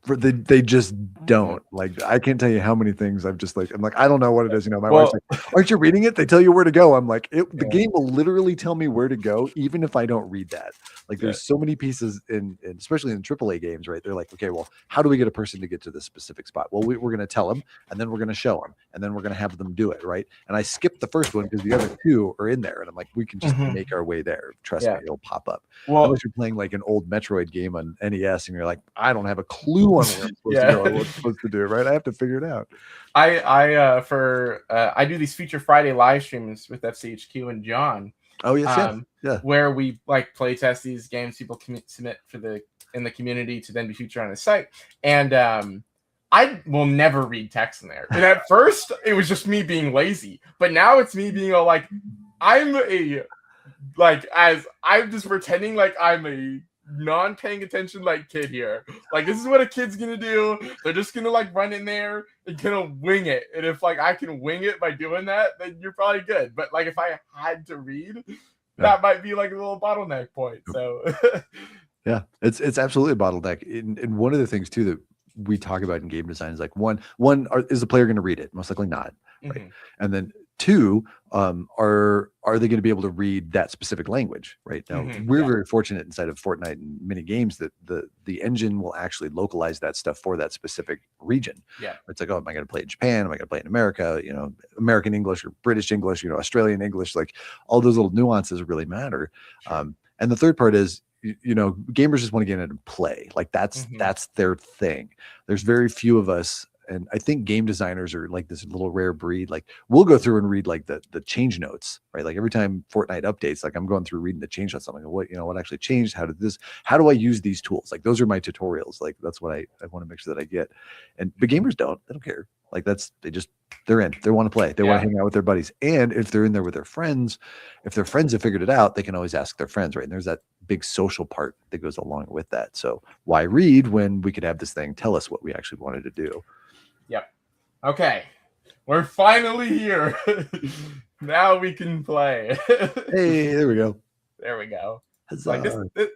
They just don't. Like I can't tell you how many things I'm like, I don't know what it is. You know, my wife's like, aren't you reading it? They tell you where to go. I'm like, the game will literally tell me where to go, even if I don't read that. Like there's so many pieces in especially in AAA games, right? They're like, okay, well, how do we get a person to get to this specific spot? Well, we're going to tell them, and then we're going to show them, and then we're going to have them do it, right? And I skipped the first one because the other two are in there, and I'm like, we can just make our way there. Trust me, it'll pop up. Well, unless you're playing like an old Metroid game on NES, and you're like, I don't have a clue on where I'm supposed to go, what I'm supposed to do, right? I have to figure it out. I do these Feature Friday live streams with FCHQ and John. Oh yes, where we like play test these games people can submit in the community to then be featured on the site. And I will never read text in there. And at first it was just me being lazy, but now it's me being all like, I'm just pretending like I'm a non-paying attention like kid here. Like this is what a kid's gonna do. They're just gonna like run in there and gonna wing it. And if like I can wing it by doing that, then you're probably good. But like if I had to read, that might be like a little bottleneck point. So yeah, it's absolutely a bottleneck. And one of the things too that we talk about in game design is like one is the player going to read it? Most likely not, right? And then two, are they going to be able to read that specific language, right? Now we're very fortunate inside of Fortnite and many games that the engine will actually localize that stuff for that specific region. It's like, oh, am I going to play in Japan? Am I going to play in America? You know, American English or British English, you know, Australian English, like all those little nuances really matter. And the third part is, you know, gamers just want to get in and play. Like that's their thing. There's very few of us. And I think game designers are like this little rare breed. Like we'll go through and read like the change notes, right? Like every time Fortnite updates, like I'm going through reading the change notes. I'm like, what actually changed? How do I use these tools? Like those are my tutorials. Like that's what I want to make sure that I get. But gamers don't. They don't care. Like they're in. They want to play. They want to hang out with their buddies. And if they're in there with their friends, if their friends have figured it out, they can always ask their friends, right? And there's that big social part that goes along with that. So why read when we could have this thing tell us what we actually wanted to do? Yep. Okay. We're finally here. Now we can play. Hey, there we go. There we go. Like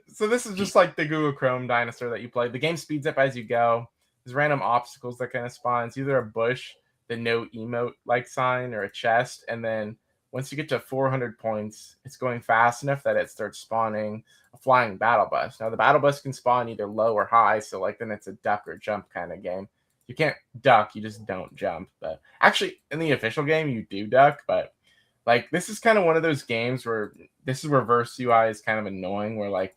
so this is just like the Google Chrome dinosaur that you play. The game speeds up as you go. There's random obstacles that kind of spawn. It's either a bush, the no emote like sign, or a chest. And then once you get to 400 points, it's going fast enough that it starts spawning a flying battle bus. Now the battle bus can spawn either low or high. So like then it's a duck or jump kind of game. You can't duck, you just don't jump. But actually in the official game, you do duck, but like this is kind of one of those games where this is reverse UI is kind of annoying, where like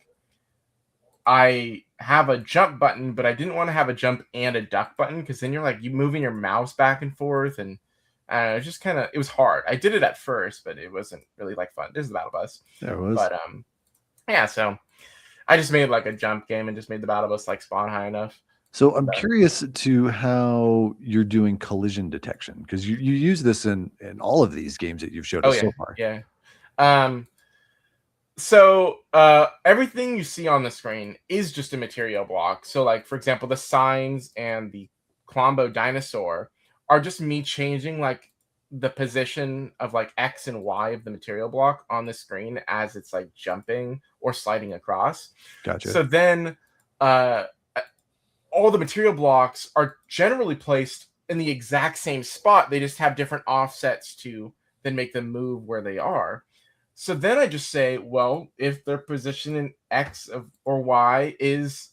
I have a jump button, but I didn't want to have a jump and a duck button, because then you're like you moving your mouse back and forth, and it just kind of, it was hard. I did it at first, but it wasn't really like fun. This is the battle bus. There it was. But yeah, so I just made like a jump game and just made the battle bus like spawn high enough. So I'm curious to how you're doing collision detection, because you use this in all of these games that you've showed us so far. Yeah. So everything you see on the screen is just a material block. So like, for example, the signs and the Klombo dinosaur are just me changing like the position of like X and Y of the material block on the screen as it's like jumping or sliding across. Gotcha. So then all the material blocks are generally placed in the exact same spot. They just have different offsets to then make them move where they are. So then I just say, well, if their position in X or Y is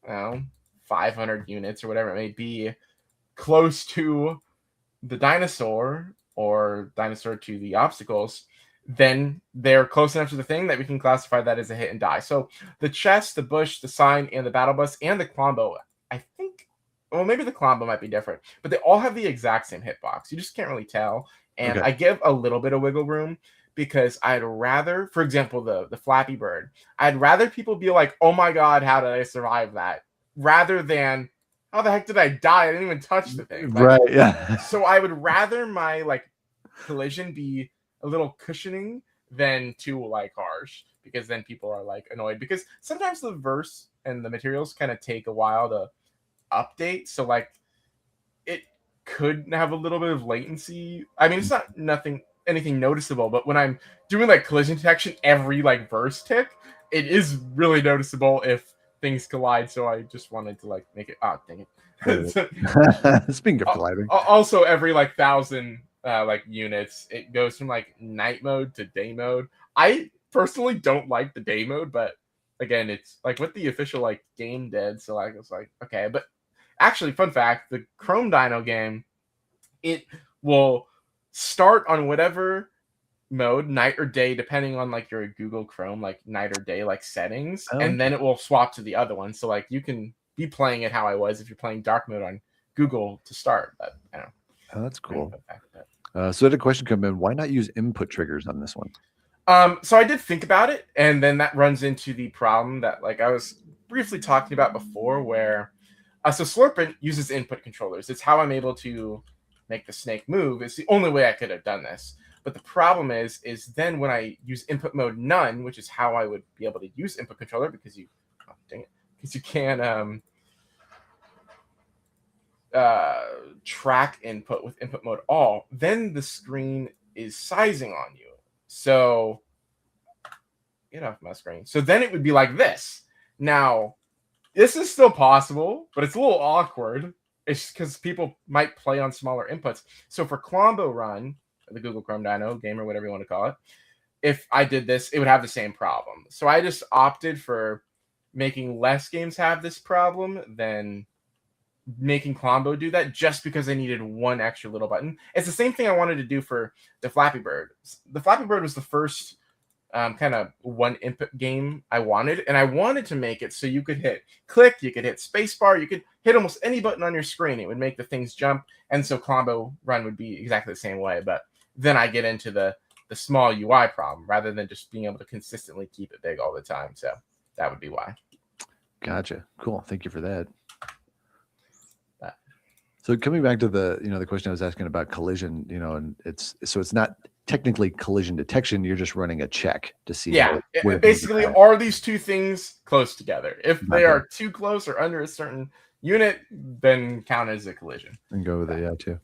500 units or whatever it may be, close to the dinosaur or dinosaur to the obstacles, then they're close enough to the thing that we can classify that as a hit and die. So the chest, the bush, the sign, and the battle bus, and the Klombo, I think, well, maybe the Klombo might be different, but they all have the exact same hitbox. You just can't really tell. And I give a little bit of wiggle room, because I'd rather, for example, the Flappy Bird, I'd rather people be like, oh my God, how did I survive that? Rather than, how the heck did I die? I didn't even touch the thing. Like, right, yeah. So I would rather my like collision be a little cushioning than too like harsh, because then people are like annoyed, because sometimes the verse and the materials kind of take a while to update. So like it could have a little bit of latency. I mean, it's not anything noticeable, but when I'm doing like collision detection every like verse tick, it is really noticeable if things collide. So I just wanted to like make it, dang it. Speaking of colliding, also every like 1,000 like units, it goes from like night mode to day mode. I personally don't like the day mode, but again, it's like what the official like game did. So I was like, okay. But actually, fun fact, the Chrome Dino game, it will start on whatever mode, night or day, depending on like your Google Chrome like night or day like settings, and then it will swap to the other one. So like you can be playing it how I was if you're playing dark mode on Google to start. But I don't know. Oh, that's cool. So I had a question come in. Why not use input triggers on this one? So I did think about it, and then that runs into the problem that like I was briefly talking about before, where so Slurpent uses input controllers. It's how I'm able to make the snake move. It's the only way I could have done this. But the problem is then when I use input mode none, which is how I would be able to use input controller, because you can track input with input mode all, then the screen is sizing on you. So get off my screen. So then it would be like this. Now, this is still possible, but it's a little awkward. It's because people might play on smaller inputs. So for Klombo Run, the Google Chrome Dino game or whatever you want to call it, if I did this, it would have the same problem. So I just opted for making less games have this problem than making Klombo do that, just because I needed one extra little button. It's the same thing I wanted to do for the Flappy Bird. The Flappy Bird was the first kind of one input game I wanted, and I wanted to make it so you could hit click, you could hit spacebar, you could hit almost any button on your screen. It would make the things jump, and so Klombo Run would be exactly the same way. But then I get into the small UI problem rather than just being able to consistently keep it big all the time. So that would be why. Gotcha. Cool. Thank you for that. So coming back to the, the question I was asking about collision, and it's not technically collision detection. You're just running a check to see where basically, are these two things close together? If they are too close or under a certain unit, then count as a collision. And go with it, too.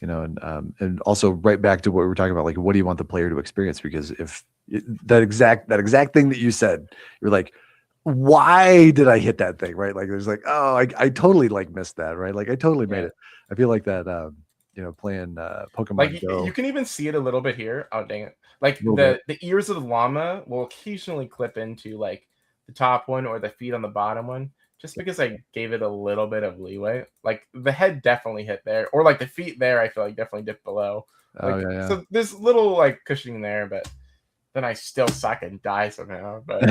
And also right back to what we were talking about, like, what do you want the player to experience? Because if that exact thing that you said, you're like, why did I hit that thing? Right. Like, there's like, oh, I totally like missed that. Right. Like I totally made it. I feel like that, playing Pokemon like Go. You can even see it a little bit here. Oh, dang it. Like the ears of the llama will occasionally clip into like the top one or the feet on the bottom one, just because I gave it a little bit of leeway. Like the head definitely hit there, or like the feet there, I feel like definitely dipped below. Like, so there's little like cushioning there, but then I still suck and die somehow. But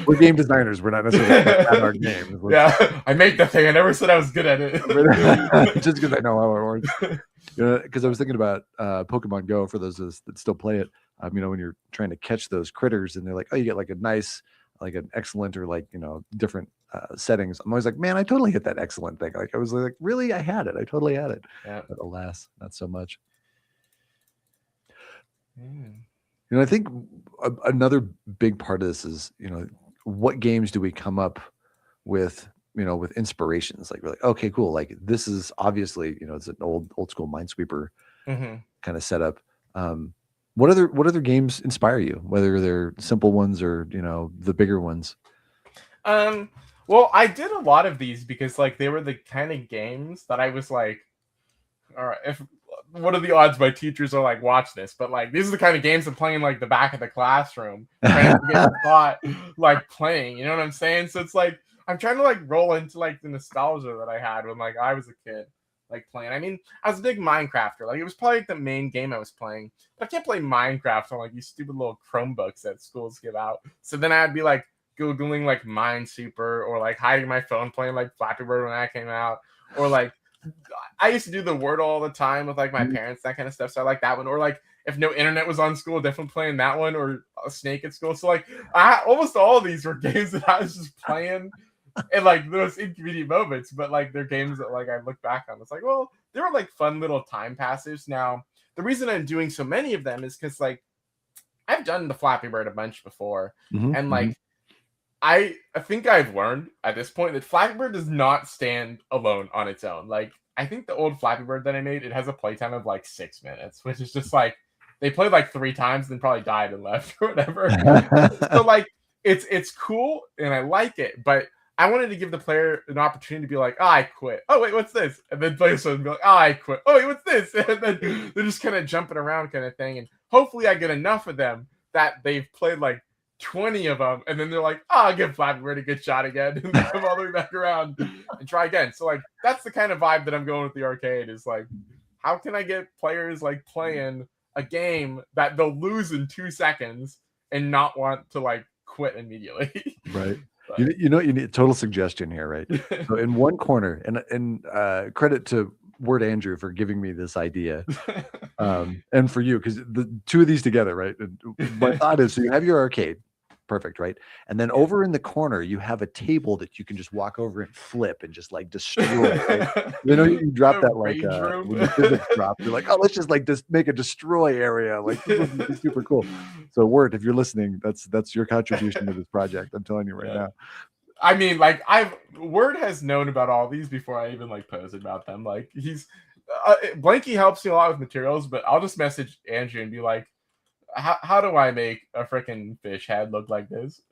we're game designers. We're not necessarily at our game. Yeah, I made the thing. I never said I was good at it. Just because I know how it works. Because I was thinking about Pokemon Go, for those that still play it. When you're trying to catch those critters, and they're like, oh, you get like a nice, like an excellent, or like different settings. I'm always like, man, I totally hit that excellent thing. Like I was like, really, I had it. I totally had it. Yeah. But alas, not so much. I think another big part of this is, what games do we come up with, with inspirations? Like, we're like, okay, cool. Like, this is obviously, it's an old school Minesweeper kind of setup. What other games inspire you, whether they're simple ones or, the bigger ones? Well, I did a lot of these because like they were the kind of games that I was like, all right, what are the odds my teachers are like, watch this? But like, these are the kind of games I'm playing like the back of the classroom, trying to get caught like playing. You know what I'm saying? So it's like I'm trying to like roll into like the nostalgia that I had when like I was a kid, like playing. I mean, I was a big Minecrafter. Like it was probably like the main game I was playing. But I can't play Minecraft on like these stupid little Chromebooks that schools give out. So then I'd be like googling like Minesweeper, or like hiding my phone playing like Flappy Bird when that came out, or like. I used to do the Wordle all the time with like my parents, that kind of stuff. So I like that one. Or like if no internet was on school, definitely playing that one, or a Snake at school. So like almost all of these were games that I was just playing in like those inconvenient moments. But like they're games that like I look back on. It's like, well, they were like fun little time passes. Now the reason I'm doing so many of them is because like I've done the Flappy Bird a bunch before, and like. I think I've learned at this point that Flappy Bird does not stand alone on its own. Like, I think the old Flappy Bird that I made, it has a playtime of like 6 minutes, which is just like, they played like 3 times and then probably died and left or whatever. So like, it's cool and I like it, but I wanted to give the player an opportunity to be like, oh, I quit. Oh, wait, what's this? And then play something and be like, oh, I quit. Oh, wait, what's this? And then they're just kind of jumping around kind of thing. And hopefully I get enough of them that they've played like 20 of them, and then they're like, oh, I'll give Flappy Bird a good shot again, and then come all the way back around and try again. So like that's the kind of vibe that I'm going with the arcade, is like, how can I get players like playing a game that they'll lose in 2 seconds and not want to like quit immediately? Right. You need total suggestion here, right? So in one corner, and credit to Word Andrew for giving me this idea, and for you, because the two of these together, right? My thought is, so you have your arcade. Perfect, right? And then over in the corner, you have a table that you can just walk over and flip and just like destroy. Right? You drop that like when the physics drop, you're like, oh, let's just like make a destroy area. Like this would be super cool. So Word, if you're listening, that's your contribution to this project. I'm telling you right now. I mean, like Word has known about all these before I even like posted about them. Like he's Blanky helps me a lot with materials, but I'll just message Andrew and be like, how do I make a freaking fish head look like this?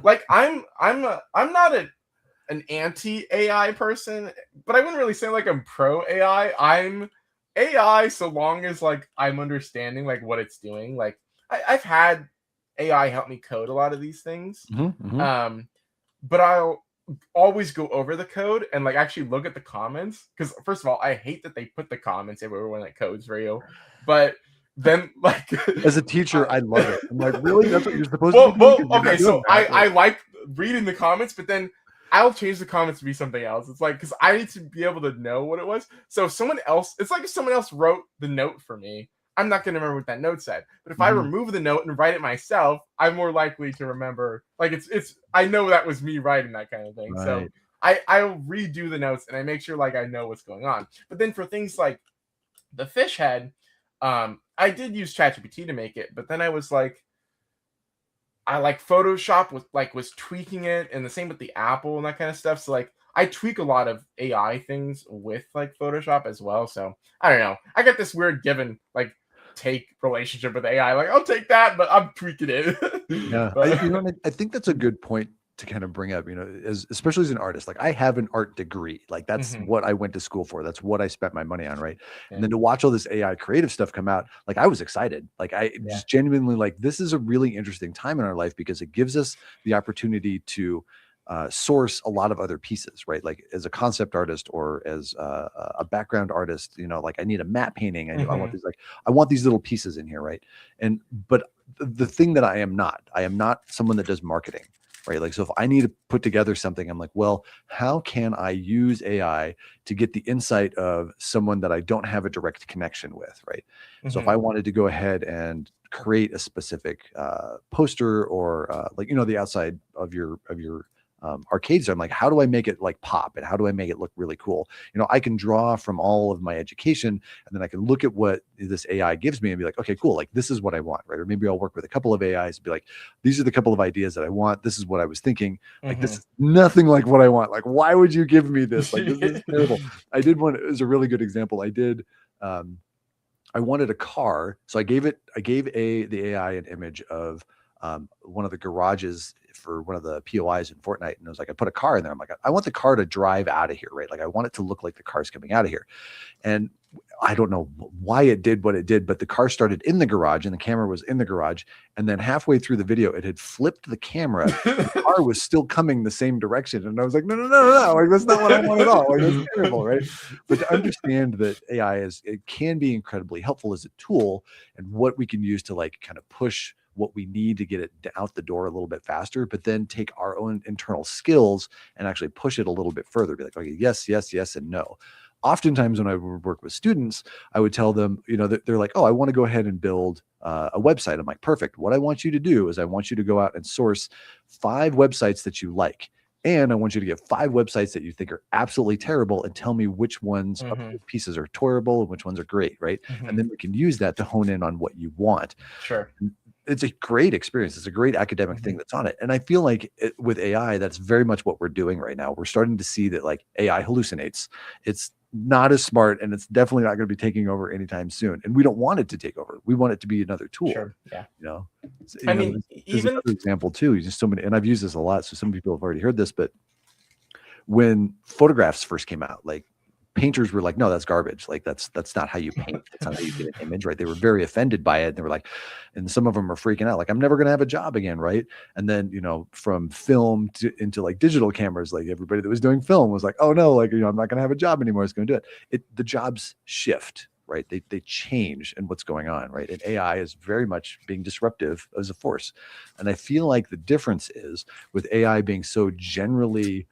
Like I'm not an anti AI person, but I wouldn't really say like I'm pro AI. I'm AI so long as like I'm understanding like what it's doing. Like I've had AI help me code a lot of these things, but I'll always go over the code and like actually look at the comments, because first of all, I hate that they put the comments everywhere when it codes for you, but then like as a teacher I love it. I'm like, really, that's what you're supposed to do? Okay, so I like reading the comments, but then I'll change the comments to be something else. It's like, because I need to be able to know what it was. So if someone else wrote the note for me, I'm not going to remember what that note said. But if I remove the note and write it myself, I'm more likely to remember. Like it's I know that was me writing that kind of thing. Right. So I'll redo the notes and I make sure like I know what's going on. But then for things like the fish head, I did use ChatGPT to make it, but then I was like, I like Photoshop was tweaking it, and the same with the Apple and that kind of stuff. So like I tweak a lot of AI things with like Photoshop as well. So I don't know. I got this weird given like take relationship with AI. Like I'll take that, but I'm tweaking it. Yeah, But, I think that's a good point to kind of bring up, especially as an artist. Like I have an art degree, like that's what I went to school for. That's what I spent my money on, right? And then to watch all this AI creative stuff come out, like I was excited. Like I just genuinely like, this is a really interesting time in our life because it gives us the opportunity to source a lot of other pieces, right? Like as a concept artist or as a background artist, like I need a matte painting. I want these, like I want these little pieces in here, right? But the thing that I am not someone that does marketing, right? Like, so if I need to put together something, I'm like, well, how can I use AI to get the insight of someone that I don't have a direct connection with, right? So if I wanted to go ahead and create a specific poster or like, the outside of your arcades, I'm like, how do I make it like pop and how do I make it look really cool? I can draw from all of my education and then I can look at what this AI gives me and be like, okay, cool. Like this is what I want, right? Or maybe I'll work with a couple of AIs and be like, these are the couple of ideas that I want. This is what I was thinking. Like this is nothing like what I want. Like, why would you give me this? Like, this is terrible. I did one, it was a really good example. I wanted a car. So I gave the AI an image of one of the garages for one of the POIs in Fortnite. And I was like, I put a car in there. I'm like, I want the car to drive out of here, right? Like I want it to look like the car's coming out of here. And I don't know why it did what it did, but the car started in the garage and the camera was in the garage. And then halfway through the video, it had flipped the camera. The car was still coming the same direction. And I was like, no. Like, that's not what I want at all. Like, that's terrible, right? But to understand that AI it can be incredibly helpful as a tool and what we can use to like kind of push what we need to get it out the door a little bit faster, but then take our own internal skills and actually push it a little bit further. Be like, okay, yes, and no. Oftentimes when I would work with students, I would tell them, they're like, oh, I want to go ahead and build a website. I'm like, perfect. What I want you to do is I want you to go out and source 5 websites that you like. And I want you to get 5 websites that you think are absolutely terrible and tell me which ones of the pieces are terrible and which ones are great, right? And then we can use that to hone in on what you want. Sure. It's a great experience. It's a great academic thing that's on it. And I feel like with AI, that's very much what we're doing right now. We're starting to see that like AI hallucinates. It's not as smart and it's definitely not going to be taking over anytime soon. And we don't want it to take over. We want it to be another tool. Sure. Yeah. I mean, there's another example too. Just so many, and I've used this a lot. So some people have already heard this, but when photographs first came out, like painters were like, no, that's garbage. Like that's not how you paint. That's not how you get an image, right? They were very offended by it. They were like, and some of them are freaking out. Like, I'm never going to have a job again. Right. And then, from film into like digital cameras, like everybody that was doing film was like, oh no, like, I'm not going to have a job anymore. It's going to do it. The jobs shift, right? They change in what's going on. Right. And AI is very much being disruptive as a force. And I feel like the difference is with AI being so generally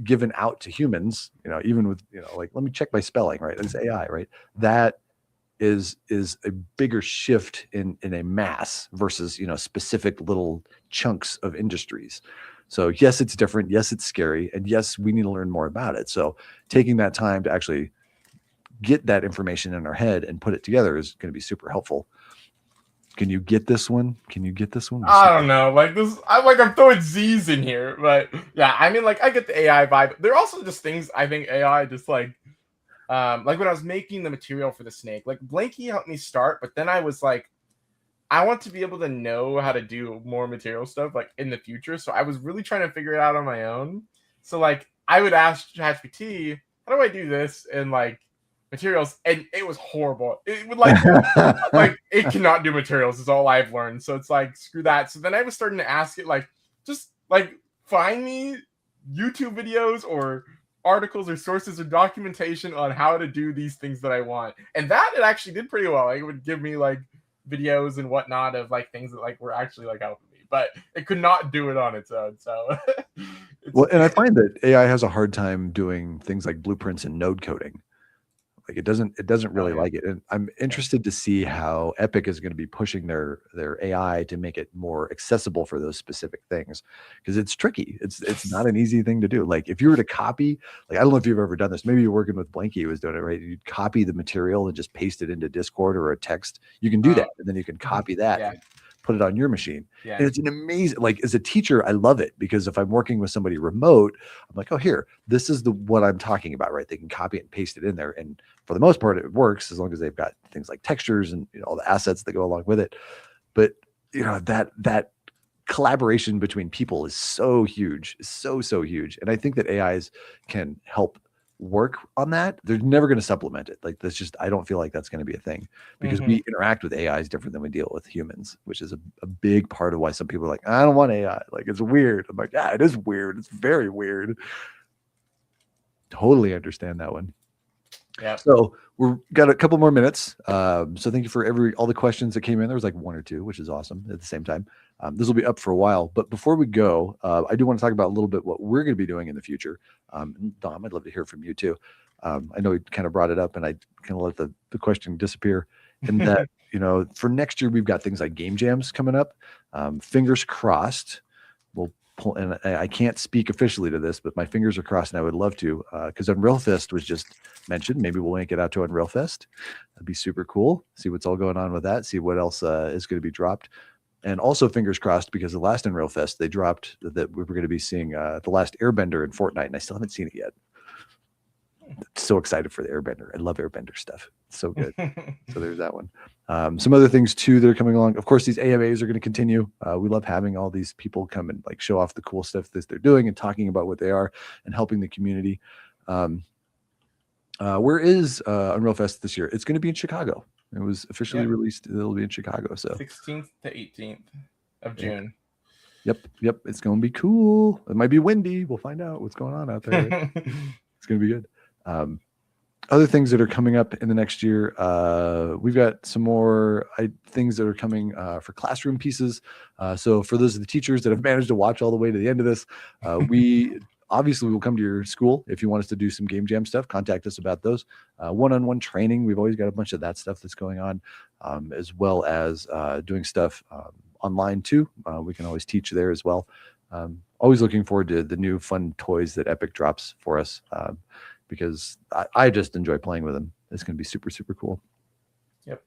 given out to humans, even with, like, let me check my spelling, right? It's AI, right? That is a bigger shift in a mass versus, specific little chunks of industries. So yes, it's different. Yes, it's scary. And yes, we need to learn more about it. So taking that time to actually get that information in our head and put it together is going to be super helpful. Can you get this one? I don't know. Like this, I'm throwing Z's in here, but yeah, I mean, like I get the AI vibe. There are also just things I think AI just like when I was making the material for the snake, like Blanky helped me start, but then I was like, I want to be able to know how to do more material stuff like in the future. So I was really trying to figure it out on my own. So like I would ask ChatGPT, how do I do this? And like materials, and it was horrible. It would like it cannot do materials is all I've learned. So it's like screw that. So then I was starting to ask it like just like find me YouTube videos or articles or sources or documentation on how to do these things that I want. And that it actually did pretty well. Like it would give me like videos and whatnot of like things that like were actually like helping me, but it could not do it on its own. So well, and I find that AI has a hard time doing things like blueprints and node coding. Like it doesn't really yeah. like it. And I'm interested to see how Epic is going to be pushing their AI to make it more accessible for those specific things, because it's tricky. It's not an easy thing to do. Like if you were to copy, like I don't know if you've ever done this. Maybe you're working with Blanky who was doing it, right? You'd copy the material and just paste it into Discord or a text. You can do that, and then you can copy that Yeah. and put it on your machine. Yeah. And it's an amazing, like as a teacher, I love it, because if I'm working with somebody remote, I'm like, oh, here, this is what I'm talking about, right? They can copy it and paste it in there. And for the most part, it works as long as they've got things like textures and all the assets that go along with it. But that collaboration between people is so huge, so huge. And I think that AIs can help work on that. They're never going to supplement it. Like that's just, I don't feel like that's going to be a thing, because we interact with AIs different than we deal with humans, which is a big part of why some people are like, I don't want AI. Like it's weird. I'm like, yeah, it is weird. It's very weird. Totally understand that one. Yeah. So we've got a couple more minutes. So thank you for all the questions that came in. There was like one or two, which is awesome at the same time. This will be up for a while, but before we go, I do want to talk about a little bit what we're going to be doing in the future. Dom, I'd love to hear from you too. I know we kind of brought it up and I kind of let the question disappear, and that, for next year, we've got things like game jams coming up. Fingers crossed. We'll pull, and I can't speak officially to this, but my fingers are crossed and I would love to, because Unreal Fest was just mentioned. Maybe we'll make it out to Unreal Fest. That'd be super cool. See what's all going on with that. See what else is going to be dropped. And also fingers crossed, because the last Unreal Fest, they dropped that we were going to be seeing the last Airbender in Fortnite, and I still haven't seen it yet. So excited for the Airbender. I love Airbender stuff. It's so good. So there's that one. Some other things too that are coming along. Of course, these AMAs are going to continue. We love having all these people come and like show off the cool stuff that they're doing and talking about what they are and helping the community. Where is Unreal Fest this year? It's going to be in Chicago. It was officially released. It'll be in Chicago. So 16th to 18th of June. Yep. It's going to be cool. It might be windy. We'll find out what's going on out there. It's going to be good. Other things that are coming up in the next year, we've got some more things that are coming for classroom pieces. So for those of the teachers that have managed to watch all the way to the end of this, we obviously will come to your school. If you want us to do some game jam stuff, contact us about those. One-on-one training, we've always got a bunch of that stuff that's going on, as well as doing stuff online too. We can always teach there as well. Always looking forward to the new fun toys that Epic drops for us, because I just enjoy playing with them. It's going to be super, super cool. Yep.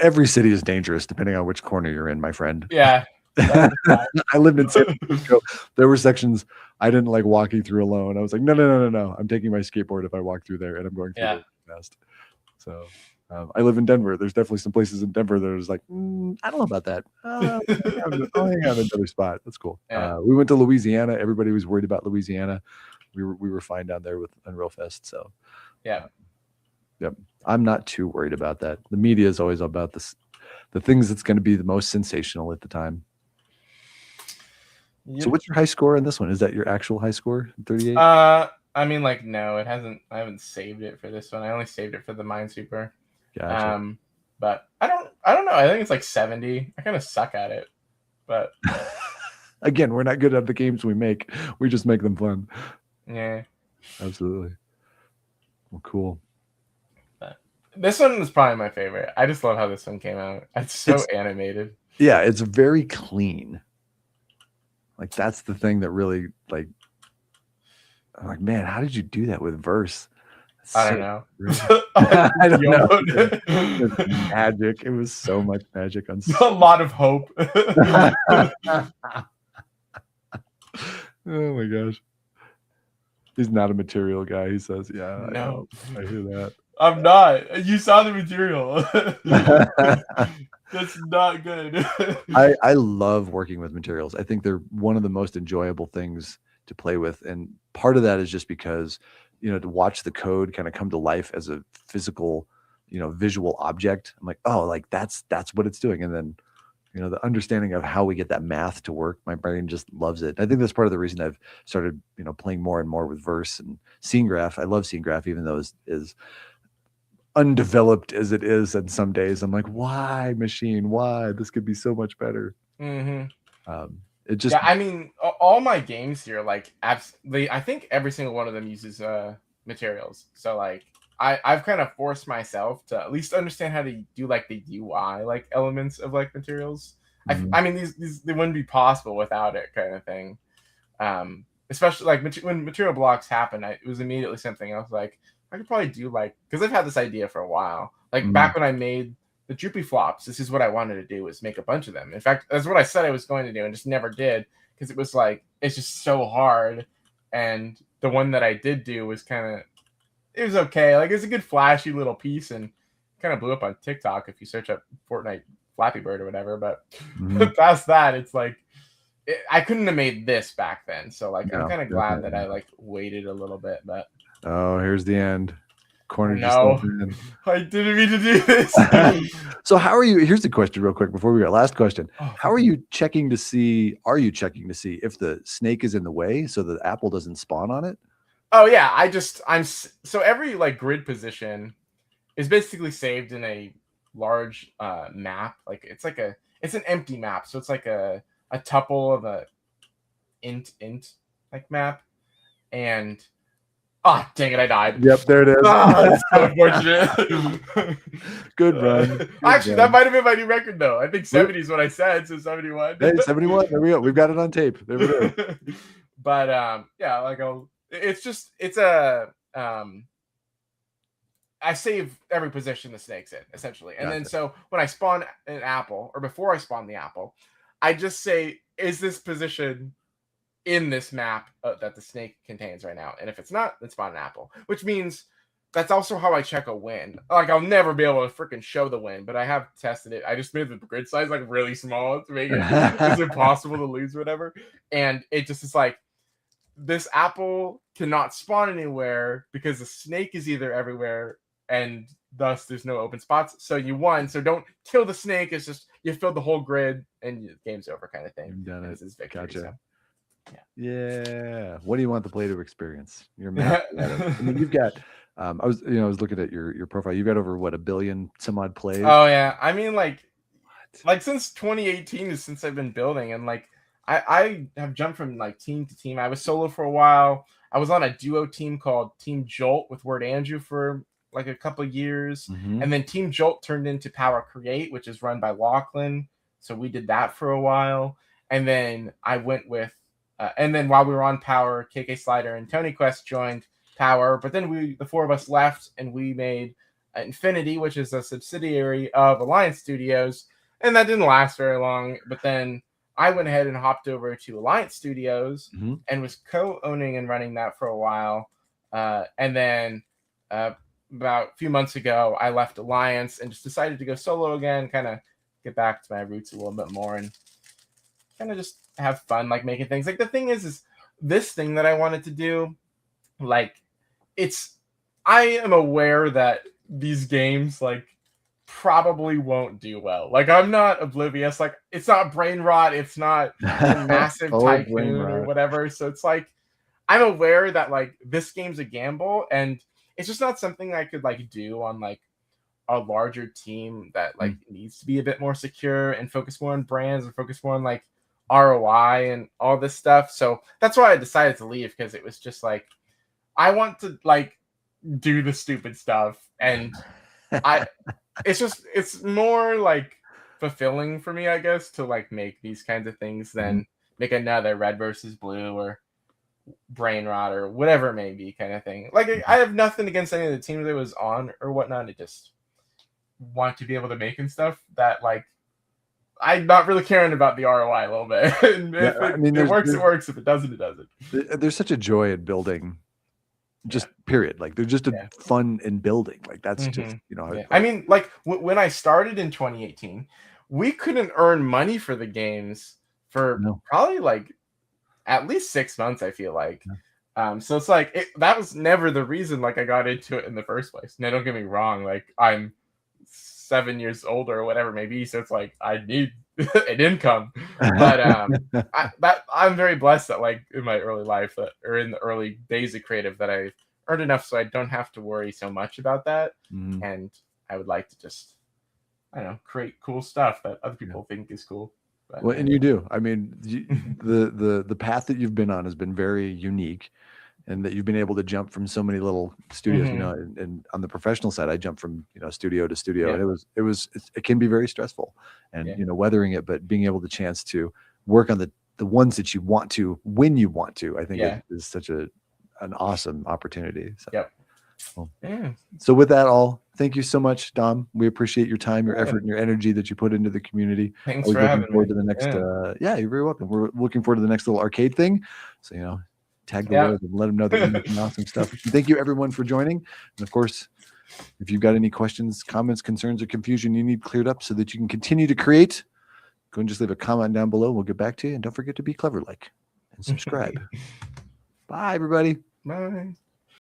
Every city is dangerous depending on which corner you're in, my friend. Yeah. I lived in San Francisco. There were sections I didn't like walking through alone. I was like, no. I'm taking my skateboard if I walk through there, and I'm going through there fast. So I live in Denver. There's definitely some places in Denver that is like, I don't know about that. I'll hang out in another spot. That's cool. Yeah. We went to Louisiana. Everybody was worried about Louisiana. We were fine down there with Unreal Fest. So yeah. Yep. I'm not too worried about that. The media is always about the things that's going to be the most sensational at the time. Yep. So what's your high score on this one? Is that your actual high score? 38? I mean, like, no, it hasn't. I haven't saved it for this one. I only saved it for the Minesweeper. Gotcha. But I don't know. I think it's like 70. I kind of suck at it, but again, we're not good at the games we make. We just make them fun. Yeah, absolutely. Well, cool. But this one is probably my favorite. I just love how this one came out. It's animated. Yeah, it's very clean. Like that's the thing that really like. I'm like, man, how did you do that with verse? I don't know. I don't know. It was magic. It was so much magic on a lot of hope. Oh my gosh. He's not a material guy. He says, yeah, no. I hear that. I'm not. You saw the material. That's not good. I love working with materials. I think they're one of the most enjoyable things to play with. And part of that is just because, to watch the code kind of come to life as a physical, visual object. I'm like, oh, like that's what it's doing. And then, the understanding of how we get that math to work, my brain just loves it. I think that's part of the reason I've started, playing more and more with verse and scene graph. I love scene graph, even though it's as undeveloped as it is. And some days I'm like, why machine? Why? This could be so much better. Mm-hmm. It just, I mean, all my games here, like, absolutely, I think every single one of them uses materials. So like I've kind of forced myself to at least understand how to do like the UI like elements of like materials. I mean these they wouldn't be possible without it, kind of thing. Especially like when material blocks happened, it was immediately something I was like, I could probably do like, because I've had this idea for a while. Like back when I made the droopy flops, this is what I wanted to do, was make a bunch of them. In fact, that's what I said I was going to do and just never did, because it was like, it's just so hard. And the one that I did do was kind of, it was okay. Like, it's a good flashy little piece and kind of blew up on TikTok if you search up Fortnite Flappy Bird or whatever. But past that, it's like, I couldn't have made this back then. So like, I'm kind of glad that I like waited a little bit. But oh, here's the end. Cornered no, I didn't mean to do this. So how are you? Here's the question real quick before we go. Last question. How are you checking to see, if the snake is in the way so the apple doesn't spawn on it? Oh yeah, so every like grid position is basically saved in a large map. Like it's an empty map. So it's like a tuple of a int like map. And dang it, I died. Yep, there it is. That's so unfortunate. Good run. Actually, that might have been my new record, though. I think 70 is what I said, so 71. Hey, 71. There we go. We've got it on tape. There we go. But yeah, like I save every position the snake's in, essentially. And then so when I spawn an apple, or before I spawn the apple, I just say, is this position in this map that the snake contains right now? And if it's not, then spawn an apple. Which means that's also how I check a win. Like, I'll never be able to freaking show the win, but I have tested it. I just made the grid size like really small to make it's impossible to lose, whatever. And it just is like, this apple cannot spawn anywhere because the snake is either everywhere, and thus there's no open spots. So you won. So don't kill the snake. It's just you filled the whole grid and the game's over, kind of thing. You've done it. This is victory. Gotcha. So. Yeah. What do you want the player to experience? You're I mean, you've got. I was looking at your profile. You've got over 1 billion some odd plays. Oh yeah. I mean, like since 2018 is since I've been building, and like I have jumped from like team to team. I was solo for a while. I was on a duo team called Team Jolt with Word Andrew for like a couple of years, and then Team Jolt turned into Power Create, which is run by Lachlan. So we did that for a while, and then I went with. And then while we were on Power, KK Slider and Tony Quest joined Power. But then the four of us left, and we made Infinity, which is a subsidiary of Alliance Studios. And that didn't last very long. But then I went ahead and hopped over to Alliance Studios and was co-owning and running that for a while. And then about a few months ago, I left Alliance and just decided to go solo again, kind of get back to my roots a little bit more and kind of just have fun, like making things. Like the thing is this thing that I wanted to do, like I am aware that these games like probably won't do well. Like I'm not oblivious. Like it's not brain rot. It's not a massive tycoon or whatever. So it's like I'm aware that like this game's a gamble, and it's just not something I could like do on like a larger team that like needs to be a bit more secure and focus more on brands and focus more on like ROI and all this stuff. So that's why I decided to leave, because it was just like I want to like do the stupid stuff, and it's more like fulfilling for me, I guess, to like make these kinds of things than make another Red versus Blue or Brain Rot or whatever it may be, kind of thing. Like I have nothing against any of the teams that was on or whatnot. I just want to be able to make and stuff that like I'm not really caring about the ROI a little bit. If it works, it works. If it doesn't, it doesn't. There's such a joy in building, just period. Like there's just a fun in building. Like that's just, I mean, like when I started in 2018, we couldn't earn money for the games for probably like at least 6 months, I feel like. So it's like that was never the reason like I got into it in the first place. Now, don't get me wrong, like I'm 7 years older or whatever it may be, so it's like I need an income. But I'm very blessed that like in my early life or in the early days of creative that I earned enough so I don't have to worry so much about that. And I would like to just create cool stuff that other people think is cool. But, well, and you do. I mean, the path that you've been on has been very unique, and that you've been able to jump from so many little studios, you know, and on the professional side, I jumped from, you know, studio to studio, and it can be very stressful, and, you know, weathering it, but being able the chance to work on the ones that you want to, when you want to, I think is such an awesome opportunity. So, well, so with that all, thank you so much, Dom. We appreciate your time, your effort, and your energy that you put into the community. Thanks for having me. To the next, you're very welcome. We're looking forward to the next little arcade thing. So, you know, tag the Lord and let them know that you're making awesome stuff. And thank you everyone for joining. And of course, if you've got any questions, comments, concerns, or confusion you need cleared up so that you can continue to create, go and just leave a comment down below. We'll get back to you. And don't forget to be Cleverlike and subscribe. Bye, everybody. Bye.